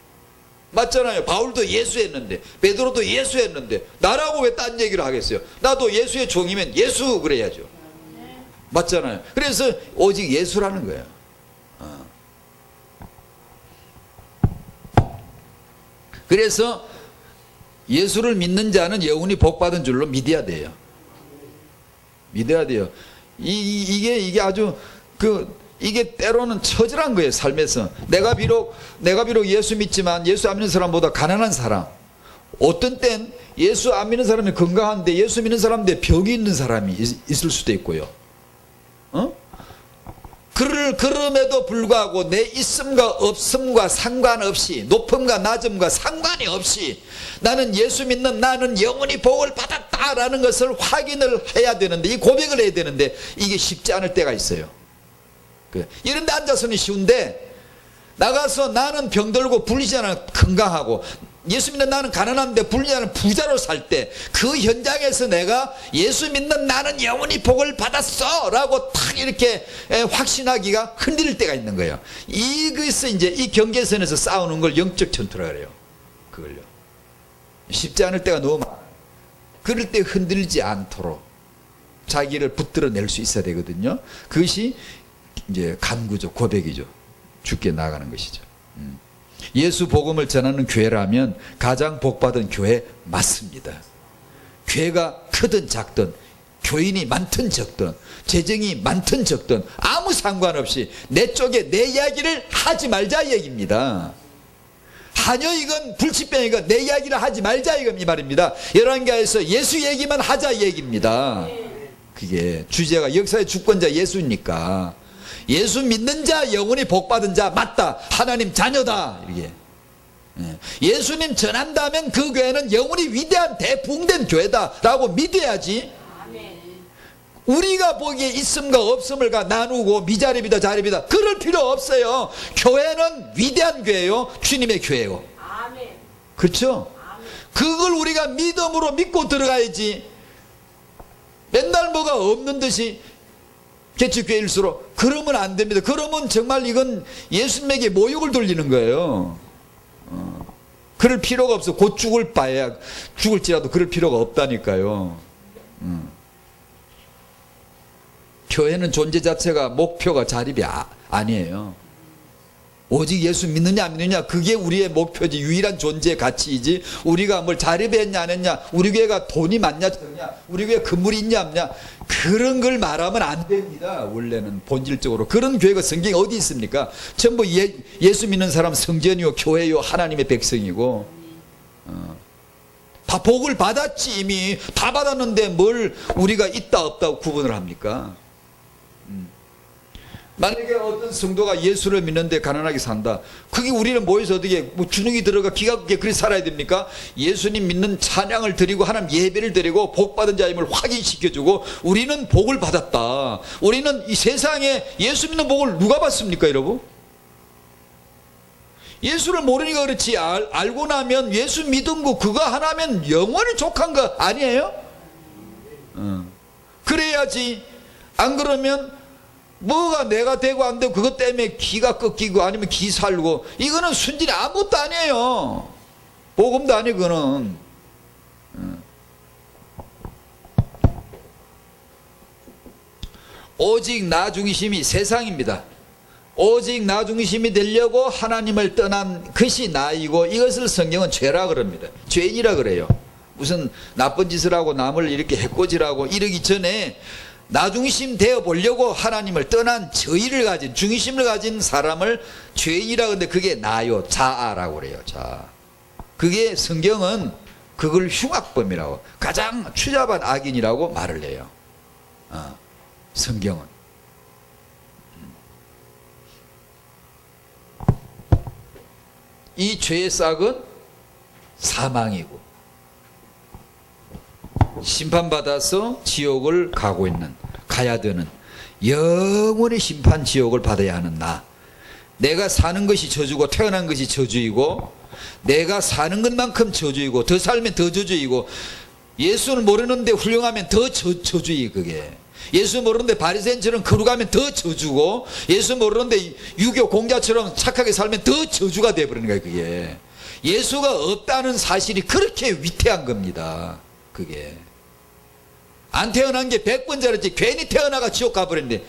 맞잖아요. 바울도 예수 했는데, 베드로도 예수 했는데 나라고 왜 딴 얘기를 하겠어요? 나도 예수의 종이면 예수 그래야죠. 맞잖아요. 그래서 오직 예수라는 거예요. 그래서 예수를 믿는 자는 영원히 복받은 줄로 믿어야 돼요. 믿어야 돼요. 이게 아주 이게 때로는 처절한 거예요. 삶에서 내가 비록 예수 믿지만 예수 안 믿는 사람보다 가난한 사람, 어떤 땐 예수 안 믿는 사람이 건강한데 예수 믿는 사람인데 병이 있는 사람이 있을 수도 있고요. 그럼에도 불구하고 내 있음과 없음과 상관없이, 높음과 낮음과 상관이 없이 나는 예수 믿는, 나는 영원히 복을 받았다라는 것을 확인을 해야 되는데, 이 고백을 해야 되는데 이게 쉽지 않을 때가 있어요. 이런 데 앉아서는 쉬운데 나가서 나는 병들고 불리지 않아 건강하고, 예수 믿는 나는 가난한데 불리지 않은 부자로 살 때 그 현장에서 내가 예수 믿는 나는 영원히 복을 받았어 라고 탁 이렇게 확신하기가 흔들릴 때가 있는 거예요. 이것을 이제 이 경계선에서 싸우는 걸 영적 전투라 그래요. 그걸요. 쉽지 않을 때가 너무 많아요. 그럴 때 흔들리지 않도록 자기를 붙들어낼 수 있어야 되거든요. 그것이 이제 간구죠. 고백이죠. 죽게 나가는 것이죠. 예수 복음을 전하는 교회라면 가장 복받은 교회 맞습니다. 교회가 크든 작든, 교인이 많든 적든, 재정이 많든 적든 아무 상관없이 내 쪽에 내 이야기를 하지 말자 이 얘기입니다. 한여이건 불치병이건 내 이야기를 하지 말자 이 말입니다. 열왕기하에서 예수 얘기만 하자 이 얘기입니다. 그게 주제가 역사의 주권자 예수니까. 예수 믿는 자 영원히 복받은 자 맞다, 하나님 자녀다, 이렇게. 예수님 전한다면 그 교회는 영원히 위대한 대붕된 교회다 라고 믿어야지. 우리가 보기에 있음과 없음을 나누고 미자립이다 자립이다 그럴 필요 없어요. 교회는 위대한 교회요, 주님의 교회요. 그렇죠? 그걸 우리가 믿음으로 믿고 들어가야지. 맨날 뭐가 없는 듯이 개척교회일수록 그러면 안 됩니다. 그러면 정말 이건 예수님에게 모욕을 돌리는 거예요. 그럴 필요가 없어. 곧 죽을 바에야 죽을지라도 그럴 필요가 없다니까요. 교회는 존재 자체가 목표가 자립이 아니에요. 오직 예수 믿느냐 안 믿느냐, 그게 우리의 목표지, 유일한 존재의 가치이지, 우리가 뭘 자립했냐 안 했냐, 우리 교회가 돈이 많냐 적냐, 우리 교회 건물이 있냐 없냐, 그런 걸 말하면 안 됩니다. 원래는 본질적으로 그런 교회가 성경에 어디 있습니까? 전부 예수 믿는 사람 성전이요 교회요 하나님의 백성이고, 다 복을 받았지. 이미 다 받았는데 뭘 우리가 있다 없다 구분을 합니까? 만약에 어떤 성도가 예수를 믿는데 가난하게 산다, 그게 우리는 모여서 어떻게 뭐 주눅이 들어가 기가 막히게 그렇게 살아야 됩니까? 예수님 믿는 찬양을 드리고 하나님 예배를 드리고 복받은 자임을 확인시켜주고, 우리는 복을 받았다. 우리는 이 세상에 예수 믿는 복을 누가 받습니까 여러분? 예수를 모르니까 그렇지, 알고 나면 예수 믿은 거 그거 하나면 영원히 족한 거 아니에요? 그래야지. 안 그러면 뭐가 내가 되고 안 되고 그것 때문에 기가 꺾이고 아니면 기 살고, 이거는 순진이 아무것도 아니에요. 복음도 아니고 그거는. 오직 나 중심이 세상입니다. 오직 나 중심이 되려고 하나님을 떠난 것이 나이고, 이것을 성경은 죄라 그럽니다. 죄인이라 그래요. 무슨 나쁜 짓을 하고 남을 이렇게 해코지라고 이러기 전에 나 중심 되어 보려고 하나님을 떠난 저의를 가진, 중심을 가진 사람을 죄인이라 그러는데, 그게 나요, 자아라고 그래요. 자, 그게 성경은 그걸 흉악범이라고, 가장 추잡한 악인이라고 말을 해요. 성경은. 이 죄의 싹은 사망이고, 심판받아서 지옥을 가야 되는, 영원히 심판 지옥을 받아야 하는 나. 내가 사는 것이 저주고 태어난 것이 저주이고, 내가 사는 것만큼 저주이고, 더 살면 더 저주이고, 예수를 모르는데 훌륭하면 더 저주이. 그게 예수 모르는데 바리새인처럼 거룩하면 더 저주고, 예수 모르는데 유교 공자처럼 착하게 살면 더 저주가 되어버리는 거예요. 그게 예수가 없다는 사실이 그렇게 위태한 겁니다. 그게 안 태어난 게 100번 잘했지, 괜히 태어나가 지옥 가버렸는데,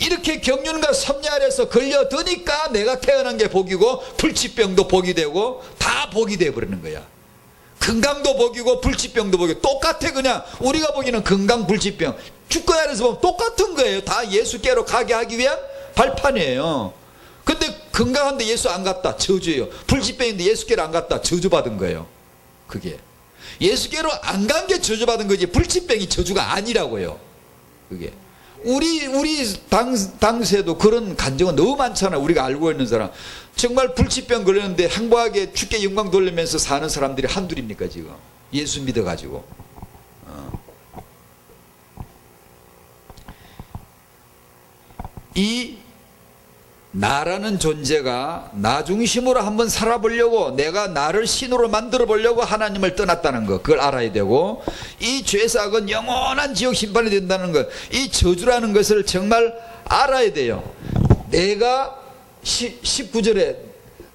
이렇게 경륜과 섭리 아래서 걸려드니까 내가 태어난 게 복이고, 불치병도 복이 되고, 다 복이 되어버리는 거야. 건강도 복이고 불치병도 복이고 똑같아. 그냥 우리가 보기에는 건강 불치병 주권 아래서 보면 똑같은 거예요. 다 예수께로 가게 하기 위한 발판이에요. 근데 건강한데 예수 안 갔다, 저주예요. 불치병인데 예수께로 안 갔다, 저주받은 거예요. 그게 예수께로 안 간 게 저주받은 거지, 불치병이 저주가 아니라고요. 그게 우리 당세도 그런 간증은 너무 많잖아요. 우리가 알고 있는 사람, 정말 불치병 걸렸는데 행복하게 주께 영광 돌리면서 사는 사람들이 한둘입니까 지금? 예수 믿어가지고. 이 나라는 존재가 나 중심으로 한번 살아보려고, 내가 나를 신으로 만들어 보려고 하나님을 떠났다는 것, 그걸 알아야 되고, 이 죄삭은 영원한 지옥 심판이 된다는 것, 이 저주라는 것을 정말 알아야 돼요. 내가 19절에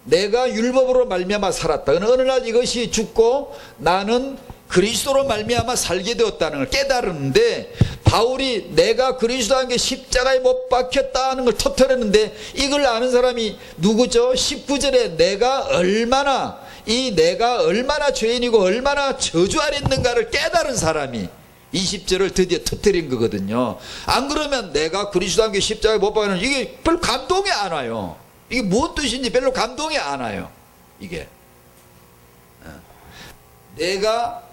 내가 율법으로 말미암아 살았다. 어느 날 이것이 죽고 나는 그리스도로 말미암아 살게 되었다는 걸 깨달았는데, 바울이 내가 그리스도와 함께 십자가에 못 박혔다는 걸 터뜨렸는데, 이걸 아는 사람이 누구죠? 19절에 내가 얼마나 죄인이고 얼마나 저주 아래 있는가를 깨달은 사람이 20절을 드디어 터뜨린 거거든요. 안 그러면 내가 그리스도와 함께 십자가에 못 박는, 이게 별로 감동이 안 와요. 이게 무슨 뜻인지 별로 감동이 안 와요. 이게 내가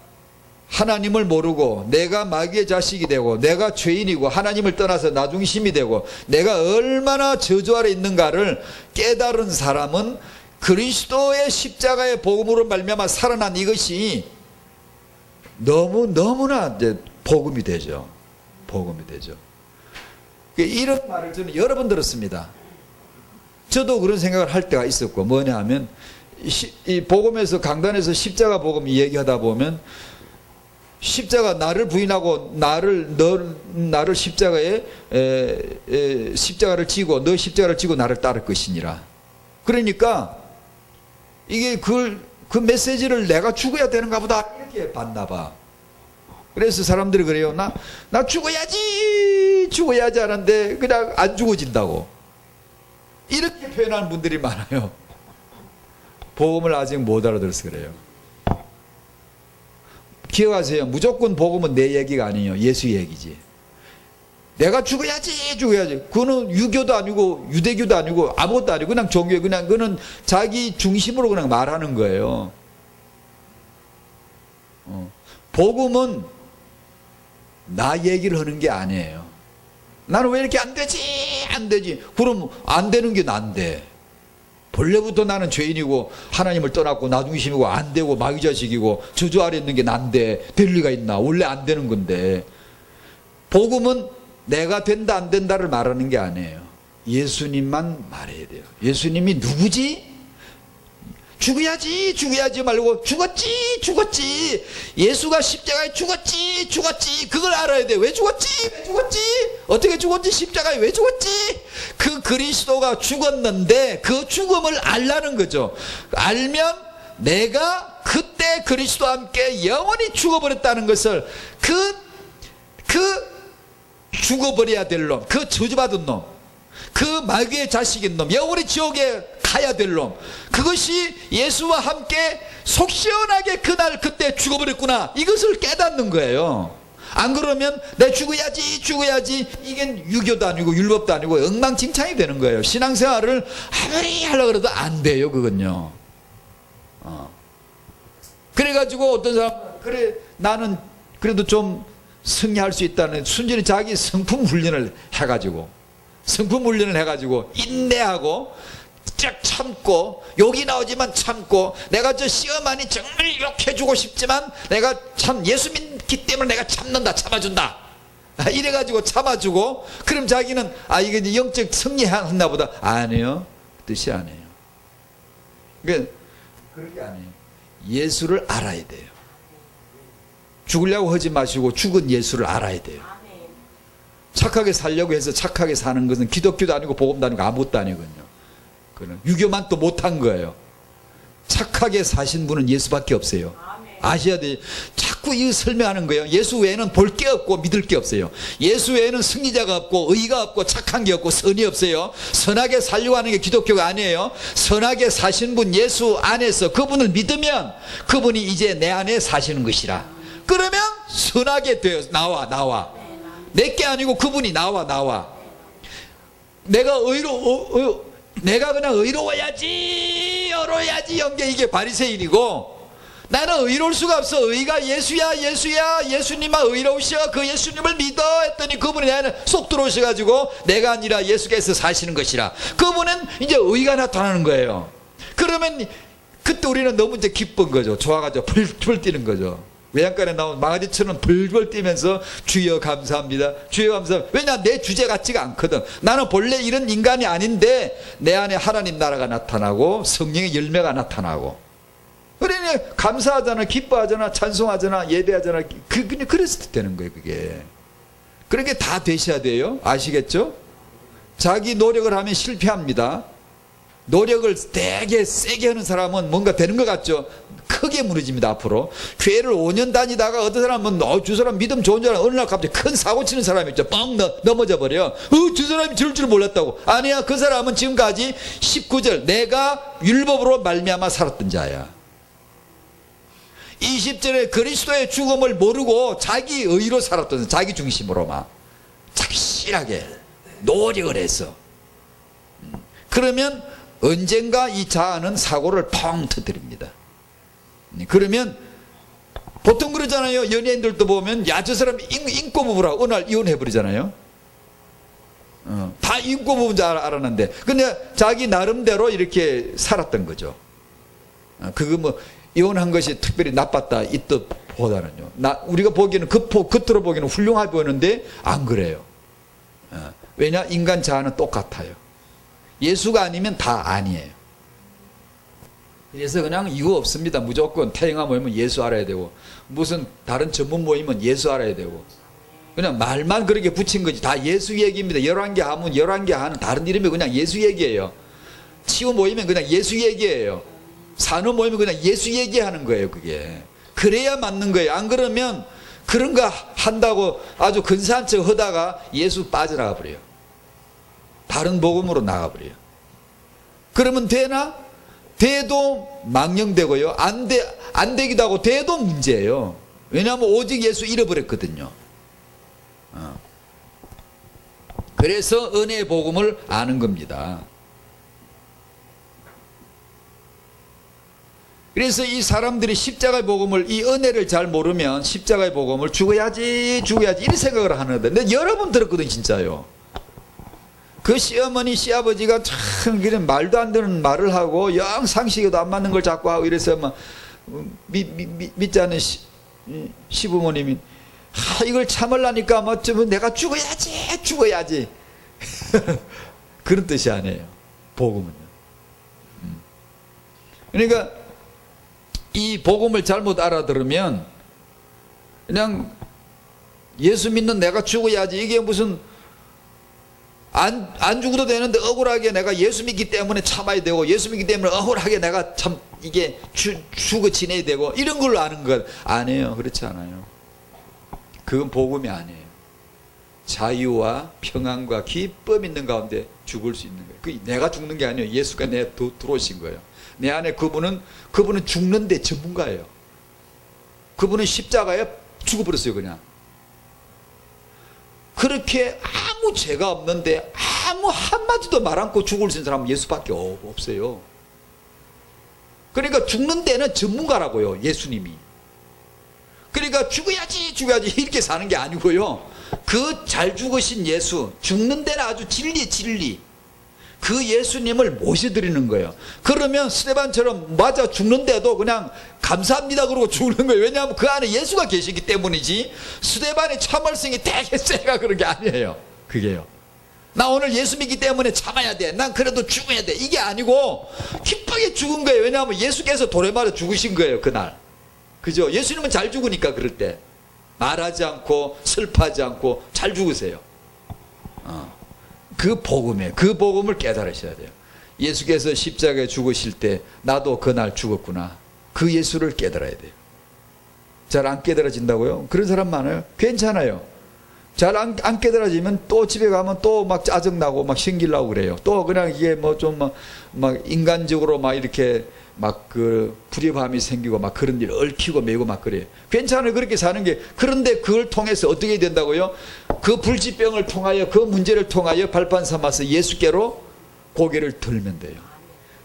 하나님을 모르고, 내가 마귀의 자식이 되고, 내가 죄인이고 하나님을 떠나서 나 중심이 되고, 내가 얼마나 저주 아래 있는가를 깨달은 사람은 그리스도의 십자가의 복음으로 말미암아 살아난 이것이 너무나 이제 복음이 되죠. 복음이 되죠. 이런 말을 저는 여러 번 들었습니다. 저도 그런 생각을 할 때가 있었고, 뭐냐 하면 이 복음에서, 강단에서 십자가 복음 얘기하다 보면, 십자가, 나를 부인하고 나를 십자가에 십자가를 지고, 너 십자가를 지고 나를 따를 것이니라. 그러니까 이게 그 메시지를 내가 죽어야 되는가 보다 이렇게 봤나 봐. 그래서 사람들이 그래요. 나 죽어야지 하는데 그냥 안 죽어진다고. 이렇게 표현하는 분들이 많아요. 복음을 아직 못 알아들어서 그래요. 기억하세요. 무조건 복음은 내 얘기가 아니에요. 예수 얘기지. 내가 죽어야지. 그거는 유교도 아니고 유대교도 아니고 아무것도 아니고 그냥 종교, 그냥 그거는 자기 중심으로 그냥 말하는 거예요. 복음은 나 얘기를 하는 게 아니에요. 나는 왜 이렇게 안 되지? 그럼 안 되는 게 난데. 본래부터 나는 죄인이고 하나님을 떠났고 나 중심이고 안 되고 마귀자식이고 저주 아래 있는 게 난데 될 리가 있나? 원래 안 되는 건데. 복음은 내가 된다 안 된다를 말하는 게 아니에요. 예수님만 말해야 돼요. 예수님이 누구지? 죽어야지 말고 죽었지. 예수가 십자가에 죽었지. 그걸 알아야 돼. 왜 죽었지? 어떻게 죽었지? 십자가에 왜 죽었지? 그 그리스도가 죽었는데 그 죽음을 알라는 거죠. 알면 내가 그때 그리스도와 함께 영원히 죽어버렸다는 것을 그 죽어버려야 될 놈, 그 저주받은 놈, 그 마귀의 자식인 놈, 영원히 지옥에 가야 될 놈, 그것이 예수와 함께 속 시원하게 그때 죽어버렸구나, 이것을 깨닫는 거예요. 안 그러면 내 죽어야지 이게 유교도 아니고 율법도 아니고 엉망진창이 되는 거예요. 신앙생활을 아무리 하려고 해도 안 돼요. 그건요. 그래가지고 어떤 사람 그래 나는 그래도 좀 승리할 수 있다는 순전히 자기 성품 훈련을 해가지고 인내하고 쫙 참고, 욕이 나오지만 참고, 내가 저 시어머니 정말 욕해주고 싶지만 내가 참 예수 믿기 때문에 내가 참아준다, 이래가지고 참아주고, 그럼 자기는 이게 이제 영적 승리했나 보다. 아니에요. 뜻이 아니에요. 그렇게 아니에요. 예수를 알아야 돼요. 죽으려고 하지 마시고 죽은 예수를 알아야 돼요. 착하게 살려고 해서 착하게 사는 것은 기독교도 아니고 복음도 아니고 아무것도 아니거든요. 그는 유교만 또 못한 거예요. 착하게 사신 분은 예수밖에 없어요. 아셔야 돼요. 자꾸 이 설명하는 거예요. 예수 외에는 볼 게 없고 믿을 게 없어요. 예수 외에는 승리자가 없고 의가 없고 착한 게 없고 선이 없어요. 선하게 살려고 하는 게 기독교가 아니에요. 선하게 사신 분 예수 안에서 그분을 믿으면 그분이 이제 내 안에 사시는 것이라. 그러면 선하게 돼요. 나와. 내게 아니고 그분이 나와. 내가 그냥 의로워야지 연계, 이게 바리새인이고, 나는 의로울 수가 없어. 의가 예수야. 예수님만 의로우셔. 그 예수님을 믿어 했더니 그분이 내 안에 쏙 들어오셔가지고 내가 아니라 예수께서 사시는 것이라. 그분은 이제 의가 나타나는 거예요. 그러면 그때 우리는 너무 이제 기쁜 거죠. 좋아가지고 풀 뛰는 거죠. 외양간에 나온 망아지처럼 벌벌 뛰면서 주여 감사합니다. 왜냐, 내 주제 같지가 않거든. 나는 본래 이런 인간이 아닌데 내 안에 하나님 나라가 나타나고 성령의 열매가 나타나고, 그러니 감사하잖아, 기뻐하잖아, 찬송하잖아, 예배하잖아. 그냥 그랬을 때 되는 거예요. 그게 그렇게 다 되셔야 돼요. 아시겠죠? 자기 노력을 하면 실패합니다. 노력을 되게 세게 하는 사람은 뭔가 되는 것 같죠? 크게 무너집니다. 앞으로 교회를 5년 다니다가 어떤 사람은 저 사람 믿음 좋은 줄 알아, 어느 날 갑자기 큰 사고 치는 사람이 있죠. 뻥 넘어져 버려. 저 사람이 저럴 줄 몰랐다고. 아니야, 그 사람은 지금까지 19절 내가 율법으로 말미암아 살았던 자야. 20절에 그리스도의 죽음을 모르고 자기 의로 살았던, 자기 중심으로만 착실하게 노력을 해서. 그러면 언젠가 이 자아는 사고를 펑 터뜨립니다. 그러면 보통 그러잖아요. 연예인들도 보면 저 사람 인고 부부라고 어느 날 이혼해버리잖아요. 다 인고 부부인 줄 알았는데 근데 자기 나름대로 이렇게 살았던 거죠. 그거 뭐 이혼한 것이 특별히 나빴다 이 뜻보다는요, 우리가 보기에는 겉으로 보기에는 훌륭해 보이는데 안 그래요. 왜냐, 인간 자아는 똑같아요. 예수가 아니면 다 아니에요. 그래서 그냥 이유 없습니다. 무조건 태영아 모이면 예수 알아야 되고, 무슨 다른 전문 모이면 예수 알아야 되고, 그냥 말만 그렇게 붙인 거지. 다 예수 얘기입니다. 11개 하면 11개 하는 다른 이름이 그냥 예수 얘기예요. 치유 모이면 그냥 예수 얘기예요. 산업 모이면 그냥 예수 얘기하는 거예요. 그게 그래야 맞는 거예요. 안 그러면 그런 거 한다고 아주 근사한 척 하다가 예수 빠져나가 버려요. 다른 복음으로 나가 버려요. 그러면 되나? 돼도 망령되고요. 안 되기도 하고 돼도 문제예요. 왜냐하면 오직 예수 잃어버렸거든요. 그래서 은혜의 복음을 아는 겁니다. 그래서 이 사람들이 십자가의 복음을, 이 은혜를 잘 모르면 십자가의 복음을 죽어야지 이런 생각을 하는데, 근데 여러 번 들었거든 진짜요. 그 시어머니 시아버지가 참 그런 말도 안 되는 말을 하고 영 상식에도 안 맞는 걸 자꾸 하고 이래서 막 믿지 않는 시부모님이 이걸 참으려니까 뭐 좀 내가 죽어야지 그런 뜻이 아니에요, 복음은요. 그러니까 이 복음을 잘못 알아들으면 그냥 예수 믿는 내가 죽어야지, 이게 무슨 안 죽어도 되는데 억울하게 내가 예수 믿기 때문에 참아야 되고, 예수 믿기 때문에 억울하게 내가 참 이게 죽어 지내야 되고, 이런 걸로 아는 것 아니에요. 그렇지 않아요. 그건 복음이 아니에요. 자유와 평안과 기쁨 있는 가운데 죽을 수 있는 거예요. 그 내가 죽는 게 아니에요. 예수가 내 안에 들어오신 거예요. 내 안에 그분은 죽는데 전문가예요. 그분은 십자가에 죽어버렸어요. 그냥 그렇게 아무 죄가 없는데 아무 한마디도 말 않고 죽을 수 있는 사람은 예수밖에 없어요. 그러니까 죽는 데는 전문가라고요, 예수님이. 그러니까 죽어야지 이렇게 사는 게 아니고요, 그 잘 죽으신 예수, 죽는 데는 아주 진리, 그 예수님을 모셔드리는 거예요. 그러면 스데반처럼 맞아 죽는데도 그냥 감사합니다 그러고 죽는 거예요. 왜냐하면 그 안에 예수가 계시기 때문이지, 스데반의 참을성이 되게 세가 그런 게 아니에요. 그게요, 나 오늘 예수 믿기 때문에 참아야 돼, 난 그래도 죽어야 돼, 이게 아니고 기쁘게 죽은 거예요. 왜냐하면 예수께서 돌에 맞아 죽으신 거예요, 그날. 그죠? 예수님은 잘 죽으니까 그럴 때 말하지 않고 슬퍼하지 않고 잘 죽으세요. 그 복음에, 그 복음을 깨달으셔야 돼요. 예수께서 십자가에 죽으실 때 나도 그날 죽었구나, 그 예수를 깨달아야 돼요. 잘 안 깨달아진다고요? 그런 사람 많아요. 괜찮아요. 잘 안 깨달아지면 또 집에 가면 또 막 짜증나고 막 신기려고 그래요. 또 그냥 이게 뭐 좀 막 인간적으로 막 이렇게 막 그 불협화음이 생기고 막 그런 일 얽히고 매고 막 그래요. 괜찮아요, 그렇게 사는 게. 그런데 그걸 통해서 어떻게 된다고요? 그 불치병을 통하여, 그 문제를 통하여 발판 삼아서 예수께로 고개를 들면 돼요.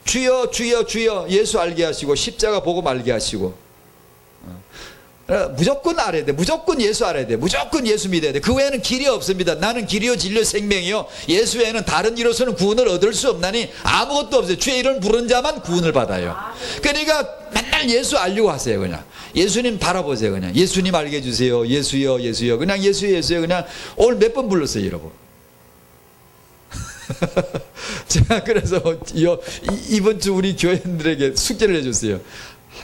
주여 주여 주여, 예수 알게 하시고 십자가 복음 알게 하시고, 무조건 알아야 돼. 무조건 예수 알아야 돼. 무조건 예수 믿어야 돼. 그 외에는 길이 없습니다. 나는 길이요 진리요 생명이요, 예수 외에는 다른 이로서는 구원을 얻을 수 없나니 아무것도 없어요. 주의 이름 부른 자만 구원을 받아요. 그러니까 맨날 예수 알려고 하세요. 그냥 예수님 바라보세요. 그냥 예수님 알게 해주세요. 예수요 예수요, 그냥 예수요 예수요. 그냥 오늘 몇 번 불렀어요 여러분. 제가 그래서 이번 주 우리 교회인들에게 숙제를 해줬어요.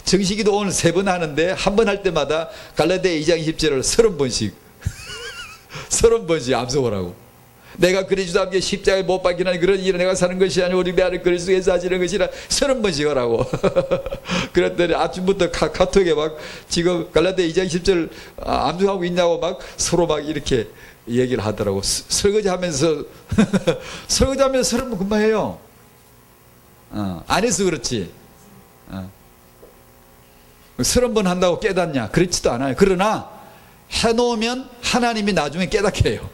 정식이도 오늘 3번 하는데 한 번 할 때마다 갈라디아 2장 10절을 30번씩 30번씩 암송하라고. 내가 그리스도 함께 십자가에 못 박히나니 그런 일은 내가 사는 것이 아니고 우리 배 안에 그리스도께서 하시는 것이라 30번씩 하라고. 그랬더니 아침부터 카톡에 막 지금 갈라디아 2장 10절 암송하고 있냐고 막 서로 막 이렇게 얘기를 하더라고. 설거지하면서 설거지하면서 30번 금방 해요. 안 해서 그렇지. 30번 한다고 깨닫냐? 그렇지도 않아요. 그러나 해놓으면 하나님이 나중에 깨닫게 해요.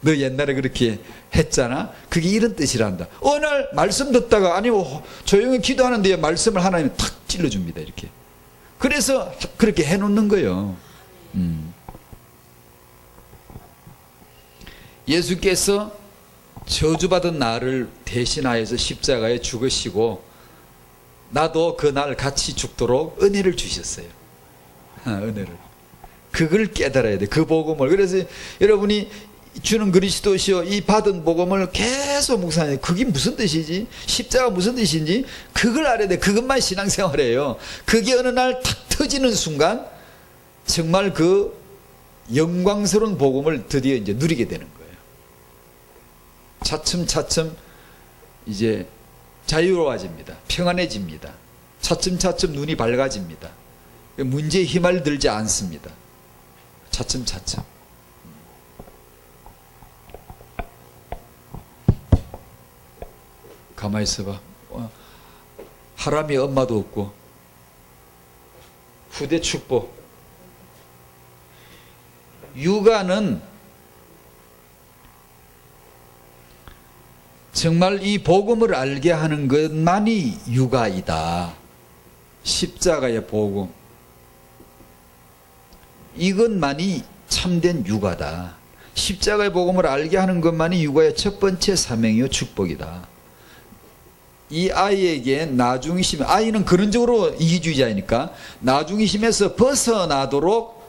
너 옛날에 그렇게 했잖아. 그게 이런 뜻이란다. 어느 날 말씀 듣다가, 아니 조용히 기도하는데 말씀을 하나님이 탁 찔러줍니다. 이렇게. 그래서 그렇게 해놓는 거예요. 예수께서 저주받은 나를 대신하여서 십자가에 죽으시고 나도 그날 같이 죽도록 은혜를 주셨어요. 은혜를. 그걸 깨달아야 돼. 그 복음을. 그래서 여러분이 주는 그리스도시요, 이 받은 복음을 계속 묵상해야 돼. 그게 무슨 뜻이지? 십자가 무슨 뜻인지 그걸 알아야 돼. 그것만 신앙생활이에요. 그게 어느 날 탁 터지는 순간 정말 그 영광스러운 복음을 드디어 이제 누리게 되는 거예요. 차츰차츰 이제 자유로워집니다. 평안해집니다. 차츰차츰 눈이 밝아집니다. 문제에 휘말들지 않습니다. 차츰차츰. 가만히 있어봐. 하람이 엄마도 없고 후대 축복. 육아는 정말 이 복음을 알게 하는 것만이 육아이다. 십자가의 복음, 이것만이 참된 육아다. 십자가의 복음을 알게 하는 것만이 육아의 첫 번째 사명이요 축복이다. 이 아이에게 나중이심, 아이는 근원적으로 이기주의자이니까 나중이심에서 벗어나도록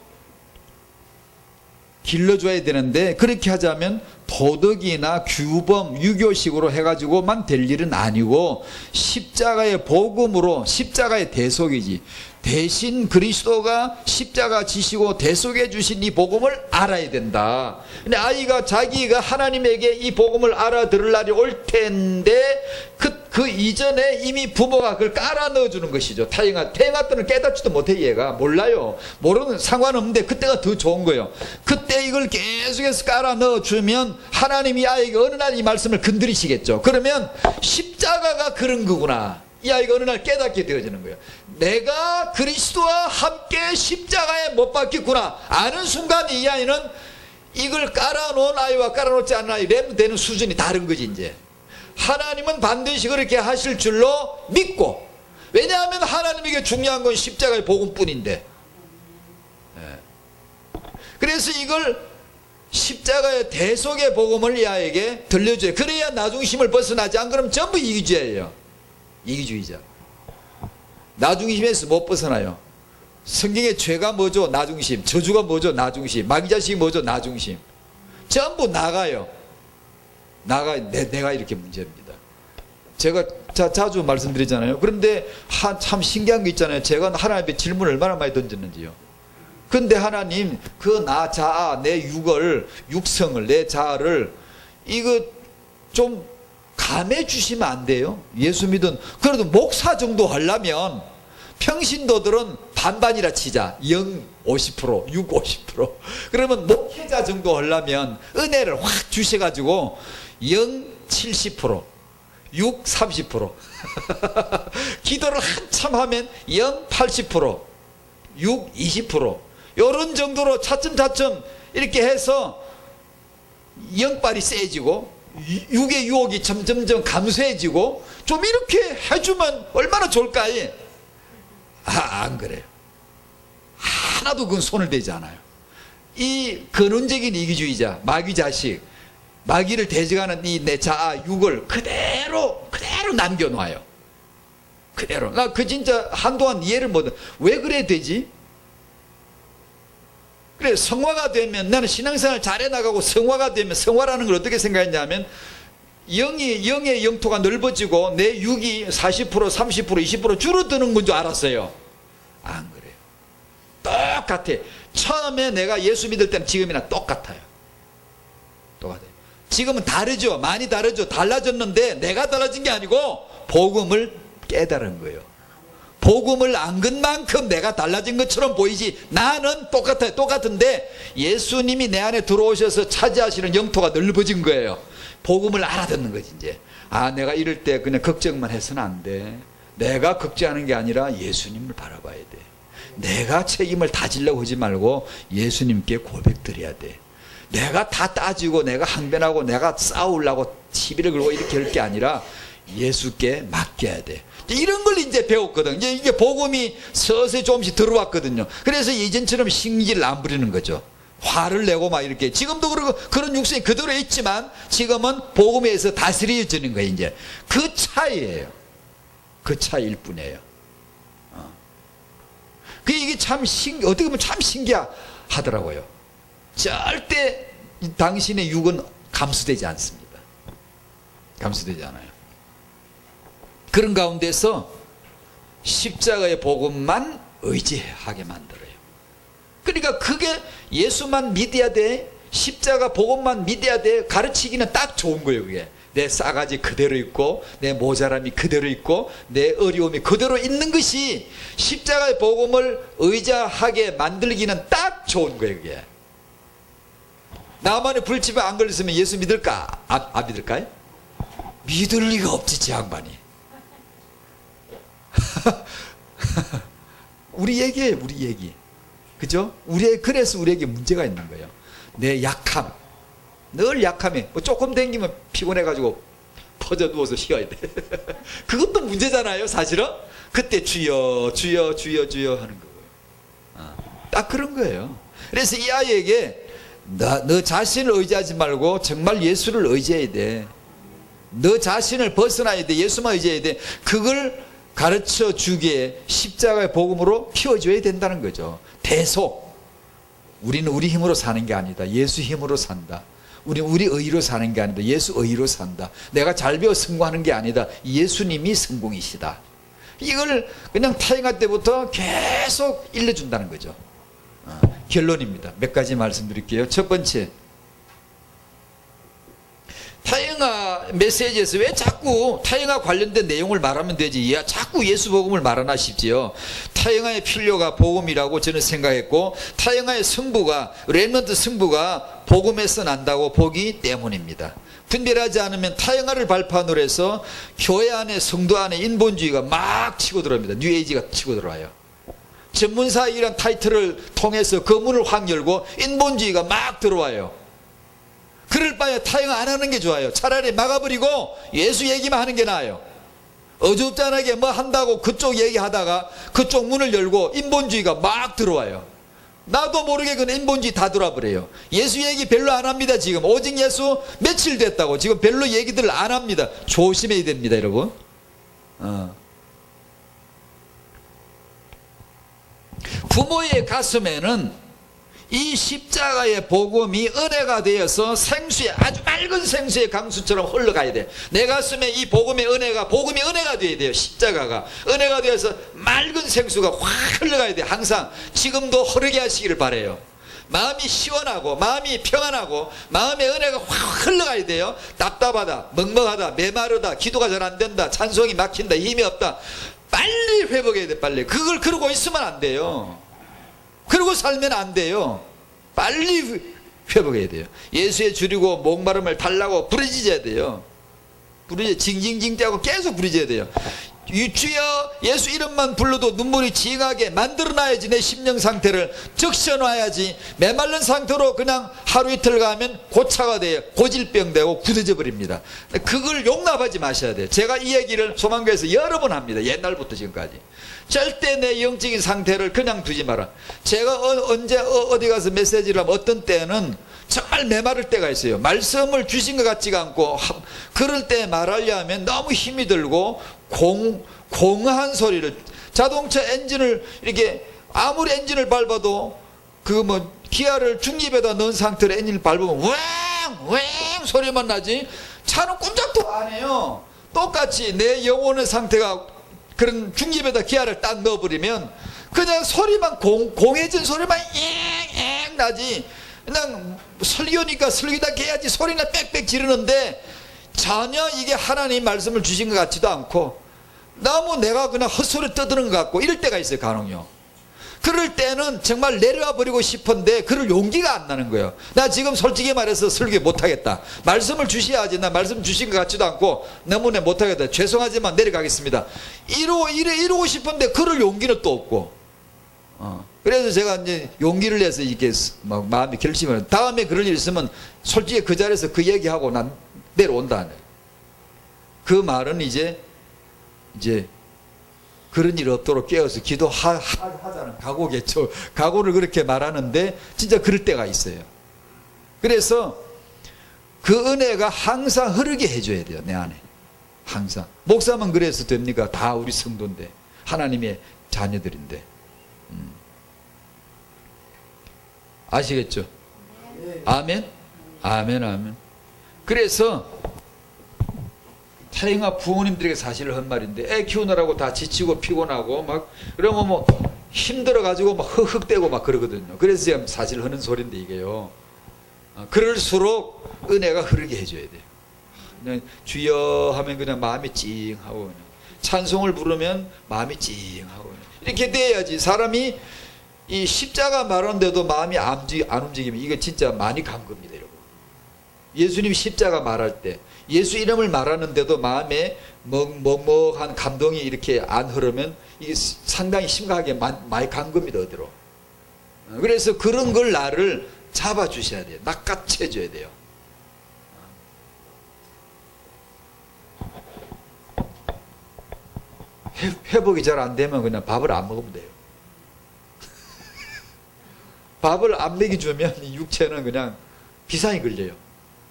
길러줘야 되는데, 그렇게 하자면 도덕이나 규범, 유교식으로 해가지고만 될 일은 아니고 십자가의 복음으로, 십자가의 대속이지. 대신 그리스도가 십자가 지시고 대속해 주신 이 복음을 알아야 된다. 근데 아이가 자기가 하나님에게 이 복음을 알아들을 날이 올 텐데 그 이전에 이미 부모가 그걸 깔아 넣어주는 것이죠. 태영아 때는 깨닫지도 못해. 얘가 몰라요. 모르는 상관없는데 그때가 더 좋은 거예요. 그때 이걸 계속해서 깔아 넣어주면 하나님이 아이에게 어느 날 이 말씀을 건드리시겠죠. 그러면 십자가가 그런 거구나, 이 아이가 어느 날 깨닫게 되어지는 거예요. 내가 그리스도와 함께 십자가에 못 박혔구나 아는 순간 이 아이는 이걸 깔아놓은 아이와 깔아놓지 않은 아이 램되는 수준이 다른 거지. 이제 하나님은 반드시 그렇게 하실 줄로 믿고, 왜냐하면 하나님에게 중요한 건 십자가의 복음뿐인데. 그래서 이걸 십자가의 대속의 복음을 이 아이에게 들려줘요. 그래야 나중심을 벗어나지. 안 그러면 전부 이기주의예요. 이기주의자. 나중심에서 못 벗어나요. 성경의 죄가 뭐죠? 나중심. 저주가 뭐죠? 나중심. 마귀자식이 뭐죠? 나중심. 전부 나가요. 내가 이렇게 문제입니다. 제가 자주 말씀드리잖아요. 그런데 참 신기한 게 있잖아요. 제가 하나님 앞에 질문을 얼마나 많이 던졌는지요. 근데 하나님, 그 나 자아, 내 육성을, 내 자아를 이거 좀 감해 주시면 안 돼요? 예수 믿은, 그래도 목사 정도 하려면 평신도들은 반반이라 치자. 0 50%, 6 50%. 그러면 목회자 정도 하려면 은혜를 확 주셔가지고 0 70%, 6 30%. 기도를 한참 하면 0 80%, 6 20%. 요런 정도로 차츰차츰 이렇게 해서 영빨이 세지고 6의 유혹이 점점 감소해지고 좀 이렇게 해주면 얼마나 좋을까? 안 그래요. 하나도 그건 손을 대지 않아요. 이 근원적인 이기주의자, 마귀 자식, 마귀를 대적하는 이 내 자아, 육을 그대로 남겨놔요. 그대로. 나 그 진짜 한동안 이해를 못해. 왜 그래야 되지? 그래, 성화가 되면, 나는 신앙생활 잘해 나가고 성화가 되면, 성화라는 걸 어떻게 생각했냐면 영의 영토가 넓어지고 내 육이 40%, 30%, 20% 줄어드는 건 줄 알았어요. 안 그래요. 똑같아. 처음에 내가 예수 믿을 때는 지금이랑 똑같아요. 똑같아요. 지금은 다르죠. 많이 다르죠. 달라졌는데 내가 달라진 게 아니고 복음을 깨달은 거예요. 복음을 안 건 만큼 내가 달라진 것처럼 보이지 나는 똑같아요. 똑같은데 예수님이 내 안에 들어오셔서 차지하시는 영토가 넓어진 거예요. 복음을 알아듣는 거지. 이제 내가 이럴 때 그냥 걱정만 해서는 안 돼. 내가 걱정하는 게 아니라 예수님을 바라봐야 돼. 내가 책임을 다지려고 하지 말고 예수님께 고백드려야 돼. 내가 다 따지고 내가 항변하고 내가 싸우려고 시비를 걸고 이렇게 할 게 아니라 예수께 맡겨야 돼. 이런 걸 이제 배웠거든. 이제 이게 복음이 서서히 조금씩 들어왔거든요. 그래서 예전처럼 신기를 안 부리는 거죠. 화를 내고 막 이렇게. 지금도 그러고 그런 육성이 그대로 있지만 지금은 복음에 의해서 다스려지는 거예요. 이제 그 차이예요. 그 차이일 뿐이에요. 이게 참 어떻게 보면 참 신기하더라고요. 절대 당신의 육은 감수되지 않습니다. 감수되지 않아요. 그런 가운데서 십자가의 복음만 의지하게 만들어요. 그러니까 그게 예수만 믿어야 돼, 십자가 복음만 믿어야 돼 가르치기는 딱 좋은 거예요. 그게 내 싸가지 그대로 있고 내 모자람이 그대로 있고 내 어려움이 그대로 있는 것이 십자가의 복음을 의지하게 만들기는 딱 좋은 거예요. 그게 나만의 불치병 안 걸렸으면 예수 믿을까? 안 믿을까요? 믿을 리가 없지. 제 양반이 우리 얘기예요, 우리 얘기. 그죠? 그래서 우리에게 문제가 있는 거예요. 내 약함. 늘 약함에, 뭐 조금 댕기면 피곤해가지고 퍼져 누워서 쉬어야 돼. 그것도 문제잖아요, 사실은. 그때 주여, 주여, 주여, 주여 하는 거예요. 딱 그런 거예요. 그래서 이 아이에게 너 자신을 의지하지 말고 정말 예수를 의지해야 돼. 너 자신을 벗어나야 돼. 예수만 의지해야 돼. 그걸 가르쳐 주기에 십자가의 복음으로 키워줘야 된다는 거죠. 대속. 우리는 우리 힘으로 사는 게 아니다. 예수 힘으로 산다. 우리 의로 사는 게 아니다. 예수 의로 산다. 내가 잘 배워 성공하는 게 아니다. 예수님이 성공이시다. 이걸 그냥 타행할 때부터 계속 일러준다는 거죠. 결론입니다. 몇 가지 말씀드릴게요. 첫 번째, 타영아 메시지에서 왜 자꾸 타영아 관련된 내용을 말하면 되지, 야 자꾸 예수 복음을 말하나 싶지요. 타영아의 필요가 복음이라고 저는 생각했고, 타영아의 성부가, 렘넌트 성부가 복음에서 난다고 보기 때문입니다. 분별하지 않으면 타영아를 발판으로 해서 교회 안에, 성도 안에 인본주의가 막 치고 들어옵니다. 뉴에이지가 치고 들어와요. 전문사이란 타이틀을 통해서 그 문을 확 열고 인본주의가 막 들어와요. 그럴 바에 타영 안 하는 게 좋아요. 차라리 막아버리고 예수 얘기만 하는 게 나아요. 어줍잖하게 뭐 한다고 그쪽 얘기하다가 그쪽 문을 열고 인본주의가 막 들어와요. 나도 모르게 그 인본주의 다 들어와 버려요. 예수 얘기 별로 안 합니다. 지금 오직 예수 며칠 됐다고 지금 별로 얘기들 안 합니다. 조심해야 됩니다, 여러분. 부모의 가슴에는 이 십자가의 복음이 은혜가 되어서 생수에, 아주 맑은 생수의 강수처럼 흘러가야 돼요. 내 가슴에 이 복음이 은혜가 되어야 돼요. 십자가가 은혜가 되어서 맑은 생수가 확 흘러가야 돼요. 항상 지금도 흐르게 하시기를 바라요. 마음이 시원하고 마음이 평안하고 마음의 은혜가 확 흘러가야 돼요. 답답하다, 먹먹하다, 메마르다, 기도가 잘 안 된다, 찬송이 막힌다, 힘이 없다, 빨리 회복해야 돼. 빨리. 그걸 그러고 있으면 안 돼요. 그러고 살면 안 돼요. 빨리 회복해야 돼요. 예수에 줄이고 목마름을 달라고 부르짖어야 돼요. 징징징 떼고 계속 부르짖어야 돼요. 주여 예수 이름만 불러도 눈물이 징하게 만들어놔야지. 내 심령 상태를 적셔놔야지. 메말른 상태로 그냥 하루 이틀 가면 고차가 돼요. 고질병 되고 굳어져 버립니다. 그걸 용납하지 마셔야 돼요. 제가 이 얘기를 소망교회에서 여러 번 합니다. 옛날부터 지금까지. 절대 내 영적인 상태를 그냥 두지 마라. 제가 언제 어디 가서 메시지를 하면 어떤 때는 정말 메마를 때가 있어요. 말씀을 주신 것 같지가 않고, 그럴 때 말하려면 너무 힘이 들고 공한 소리를, 자동차 엔진을 이렇게 아무리 엔진을 밟아도 그 뭐 기아를 중립에다 넣은 상태로 엔진을 밟으면 왱왱 소리만 나지 차는 꼼짝도 안 해요. 똑같이 내 영혼의 상태가 그런 중립에다 기아를 딱 넣어버리면 그냥 소리만 공해진 소리만 잉잉 나지. 그냥 설교니까 설교다 해야지 소리나 빽빽 지르는데 전혀 이게 하나님 말씀을 주신 것 같지도 않고 너무 내가 그냥 헛소리 떠드는 것 같고 이럴 때가 있어요. 간혹요. 그럴 때는 정말 내려와 버리고 싶은데 그럴 용기가 안 나는 거예요. 나 지금 솔직히 말해서 설교 못하겠다. 말씀을 주셔야지. 나 말씀 주신 것 같지도 않고 너무나 못하겠다. 죄송하지만 내려가겠습니다. 이러고 싶은데 그럴 용기는 또 없고. 그래서 제가 이제 용기를 내서 이렇게 막 마음의 결심을, 다음에 그럴 일 있으면 솔직히 그 자리에서 그 얘기하고 난 내려온다. 그 말은 이제 그런 일 없도록 깨어서 기도하자는 각오겠죠. 각오를 그렇게 말하는데 진짜 그럴 때가 있어요. 그래서 그 은혜가 항상 흐르게 해줘야 돼요. 내 안에 항상. 목사만 그래서 됩니까? 다 우리 성도인데, 하나님의 자녀들인데. 아시겠죠? 아멘? 아멘, 아멘. 그래서 타영아 부모님들에게 사실을 한 말인데, 애 키우느라고 다 지치고 피곤하고 막 그러면 뭐 힘들어가지고 막 흑흑대고 막 그러거든요. 그래서 제가 사실 하는 소리인데 이게요. 그럴수록 은혜가 흐르게 해줘야 돼요. 그냥 주여 하면 그냥 마음이 찡하고, 그냥 찬송을 부르면 마음이 찡하고, 그냥 이렇게 돼야지. 사람이 이 십자가 말하는데도 마음이 안 움직이면 이거 진짜 많이 간 겁니다, 여러분. 예수님 십자가 말할 때 예수 이름을 말하는데도 마음에 먹먹한 감동이 이렇게 안 흐르면 이게 상당히 심각하게 많이 간 겁니다. 어디로. 그래서 그런 걸 나를 잡아주셔야 돼요. 낚아채줘야 돼요. 회복이 잘 안 되면 그냥 밥을 안 먹으면 돼요. 밥을 안 먹여주면 이 육체는 그냥 비상이 걸려요.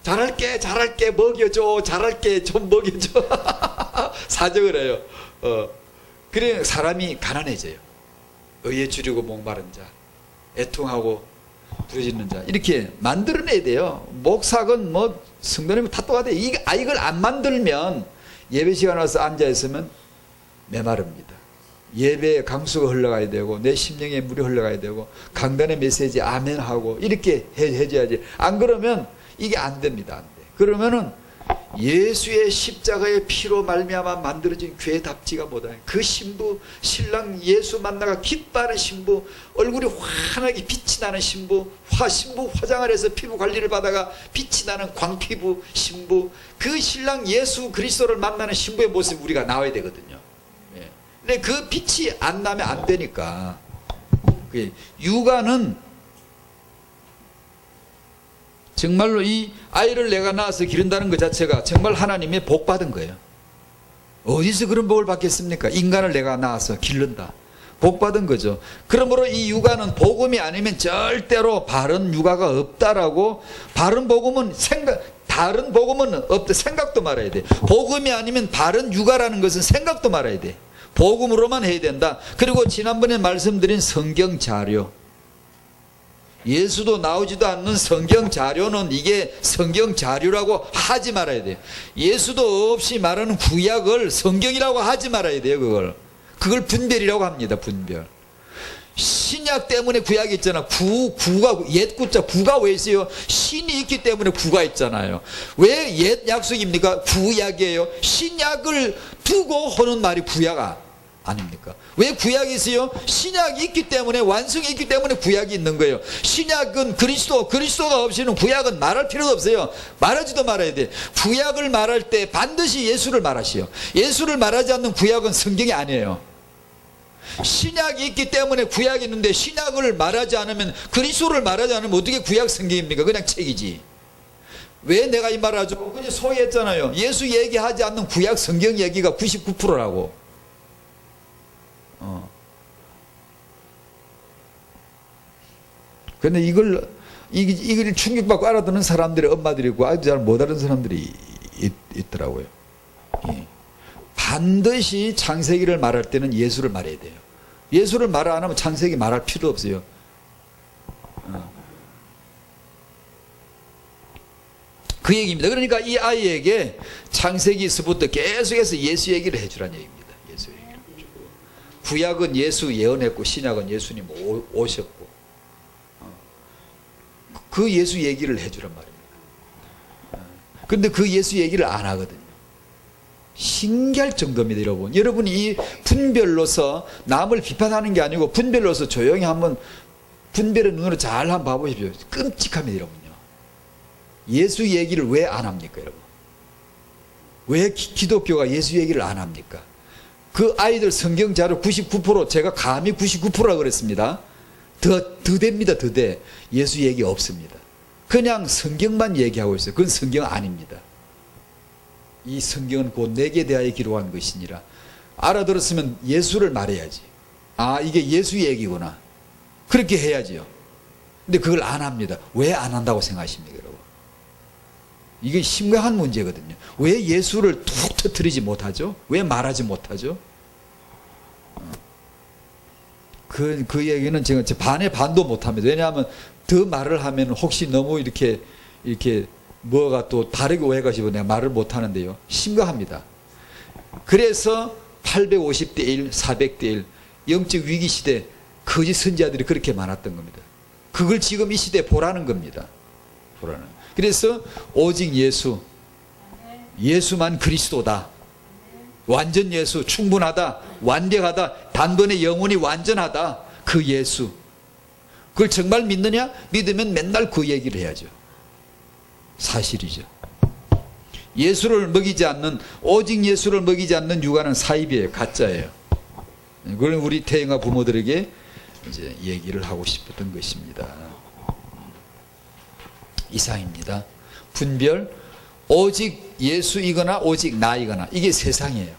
잘할게 먹여줘, 잘할게 좀 먹여줘. 사정을 해요. 그래 사람이 가난해져요. 의에 줄이고 목마른 자, 애통하고 부르짖는 자, 이렇게 만들어내야 돼요. 목사건 뭐 성도님은 다 똑같아요. 이걸 안 만들면 예배 시간 와서 앉아 있으면 메마릅니다. 예배에 강수가 흘러가야 되고 내 심령에 물이 흘러가야 되고 강단의 메시지 아멘하고 이렇게 해줘야지. 안 그러면 이게 안 됩니다. 안 돼. 그러면은 예수의 십자가의 피로 말미암아 만들어진 교회답지가 못하네. 그 신부, 신랑 예수 만나가 기뻐하는 신부, 얼굴이 환하게 빛이 나는 신부, 신부 화장을 해서 피부 관리를 받아가 빛이 나는 광피부 신부, 그 신랑 예수 그리스도를 만나는 신부의 모습이 우리가 나와야 되거든요. 예. 근데 그 빛이 안 나면 안 되니까. 육아는 정말로 이 아이를 내가 낳아서 기른다는 것 자체가 정말 하나님의 복 받은 거예요. 어디서 그런 복을 받겠습니까? 인간을 내가 낳아서 기른다. 복 받은 거죠. 그러므로 이 육아는 복음이 아니면 절대로 바른 육아가 없다라고. 바른 복음은 다른 복음은 없다. 생각도 말아야 돼. 복음이 아니면 바른 육아라는 것은 생각도 말아야 돼. 복음으로만 해야 된다. 그리고 지난번에 말씀드린 성경 자료, 예수도 나오지도 않는 성경 자료는 이게 성경 자료라고 하지 말아야 돼요. 예수도 없이 말하는 구약을 성경이라고 하지 말아야 돼요. 그걸 분별이라고 합니다. 분별. 신약 때문에 구약이 있잖아. 구가 옛 구자 구가 왜 있어요? 신이 있기 때문에 구가 있잖아요. 왜 옛 약속입니까? 구약이에요. 신약을 두고 하는 말이 구약 아닙니까? 왜 구약이 있어요? 신약이 있기 때문에, 완성이 있기 때문에 구약이 있는 거예요. 신약은 그리스도가 없이는 구약은 말할 필요도 없어요. 말하지도 말아야 돼. 구약을 말할 때 반드시 예수를 말하시오. 예수를 말하지 않는 구약은 성경이 아니에요. 신약이 있기 때문에 구약이 있는데 신약을 말하지 않으면, 그리스도를 말하지 않으면 어떻게 구약 성경입니까? 그냥 책이지. 왜 내가 이 말을 하죠? 그냥 소위 했잖아요. 예수 얘기하지 않는 구약 성경 얘기가 99%라고. 근데 이걸 충격받고 알아듣는 사람들이, 엄마들이 있고 아주 잘 못 알아듣는 사람들이 있더라고요. 예. 반드시 창세기를 말할 때는 예수를 말해야 돼요. 예수를 말 안 하면 창세기 말할 필요 없어요. 그 얘기입니다. 그러니까 이 아이에게 창세기에서부터 계속해서 예수 얘기를 해주라는 얘기입니다. 예수 얘기를 해주고. 구약은 예수 예언했고 신약은 예수님 오셨고, 그 예수 얘기를 해주란 말입니다. 근데 그 예수 얘기를 안 하거든요. 신기할 정도입니다. 여러분이 이 분별로서 남을 비판하는 게 아니고 분별로서 조용히 한번 분별의 눈으로 잘 한번 봐보십시오. 끔찍합니다. 여러분요. 예수 얘기를 왜 안 합니까? 여러분, 왜 기독교가 예수 얘기를 안 합니까? 그 아이들 성경 자료 99%, 제가 감히 99%라고 그랬습니다. 더 됩니다. 더 돼. 예수 얘기 없습니다. 그냥 성경만 얘기하고 있어요. 그건 성경 아닙니다. 이 성경은 곧 내게 대하여 기록한 것이니라. 알아들었으면 예수를 말해야지. 아, 이게 예수 얘기구나. 그렇게 해야지요. 근데 그걸 안 합니다. 왜 안 한다고 생각하십니까, 여러분? 이게 심각한 문제거든요. 왜 예수를 툭 터뜨리지 못하죠? 왜 말하지 못하죠? 그 얘기는 제가 반도 못합니다. 왜냐하면 더 말을 하면 혹시 너무 이렇게 뭐가 또 다르게 오해가지고 내가 말을 못하는데요. 심각합니다. 그래서 850대 1, 400대 1 영적 위기 시대 거짓 선지자들이 그렇게 많았던 겁니다. 그걸 지금 이 시대에 보라는 겁니다. 보라는. 그래서 오직 예수만 그리스도다. 완전 예수, 충분하다, 완벽하다, 단번에 영혼이 완전하다. 그 예수. 그걸 정말 믿느냐? 믿으면 맨날 그 얘기를 해야죠. 사실이죠. 예수를 먹이지 않는, 오직 예수를 먹이지 않는 육아는 사입이에요. 가짜예요. 그걸 우리 태영아 부모들에게 이제 얘기를 하고 싶었던 것입니다. 이상입니다. 분별, 오직 예수이거나 오직 나이거나, 이게 세상이에요.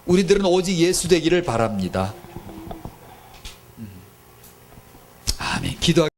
우리들은 오직 예수 되기를 바랍니다. 아멘. 기도하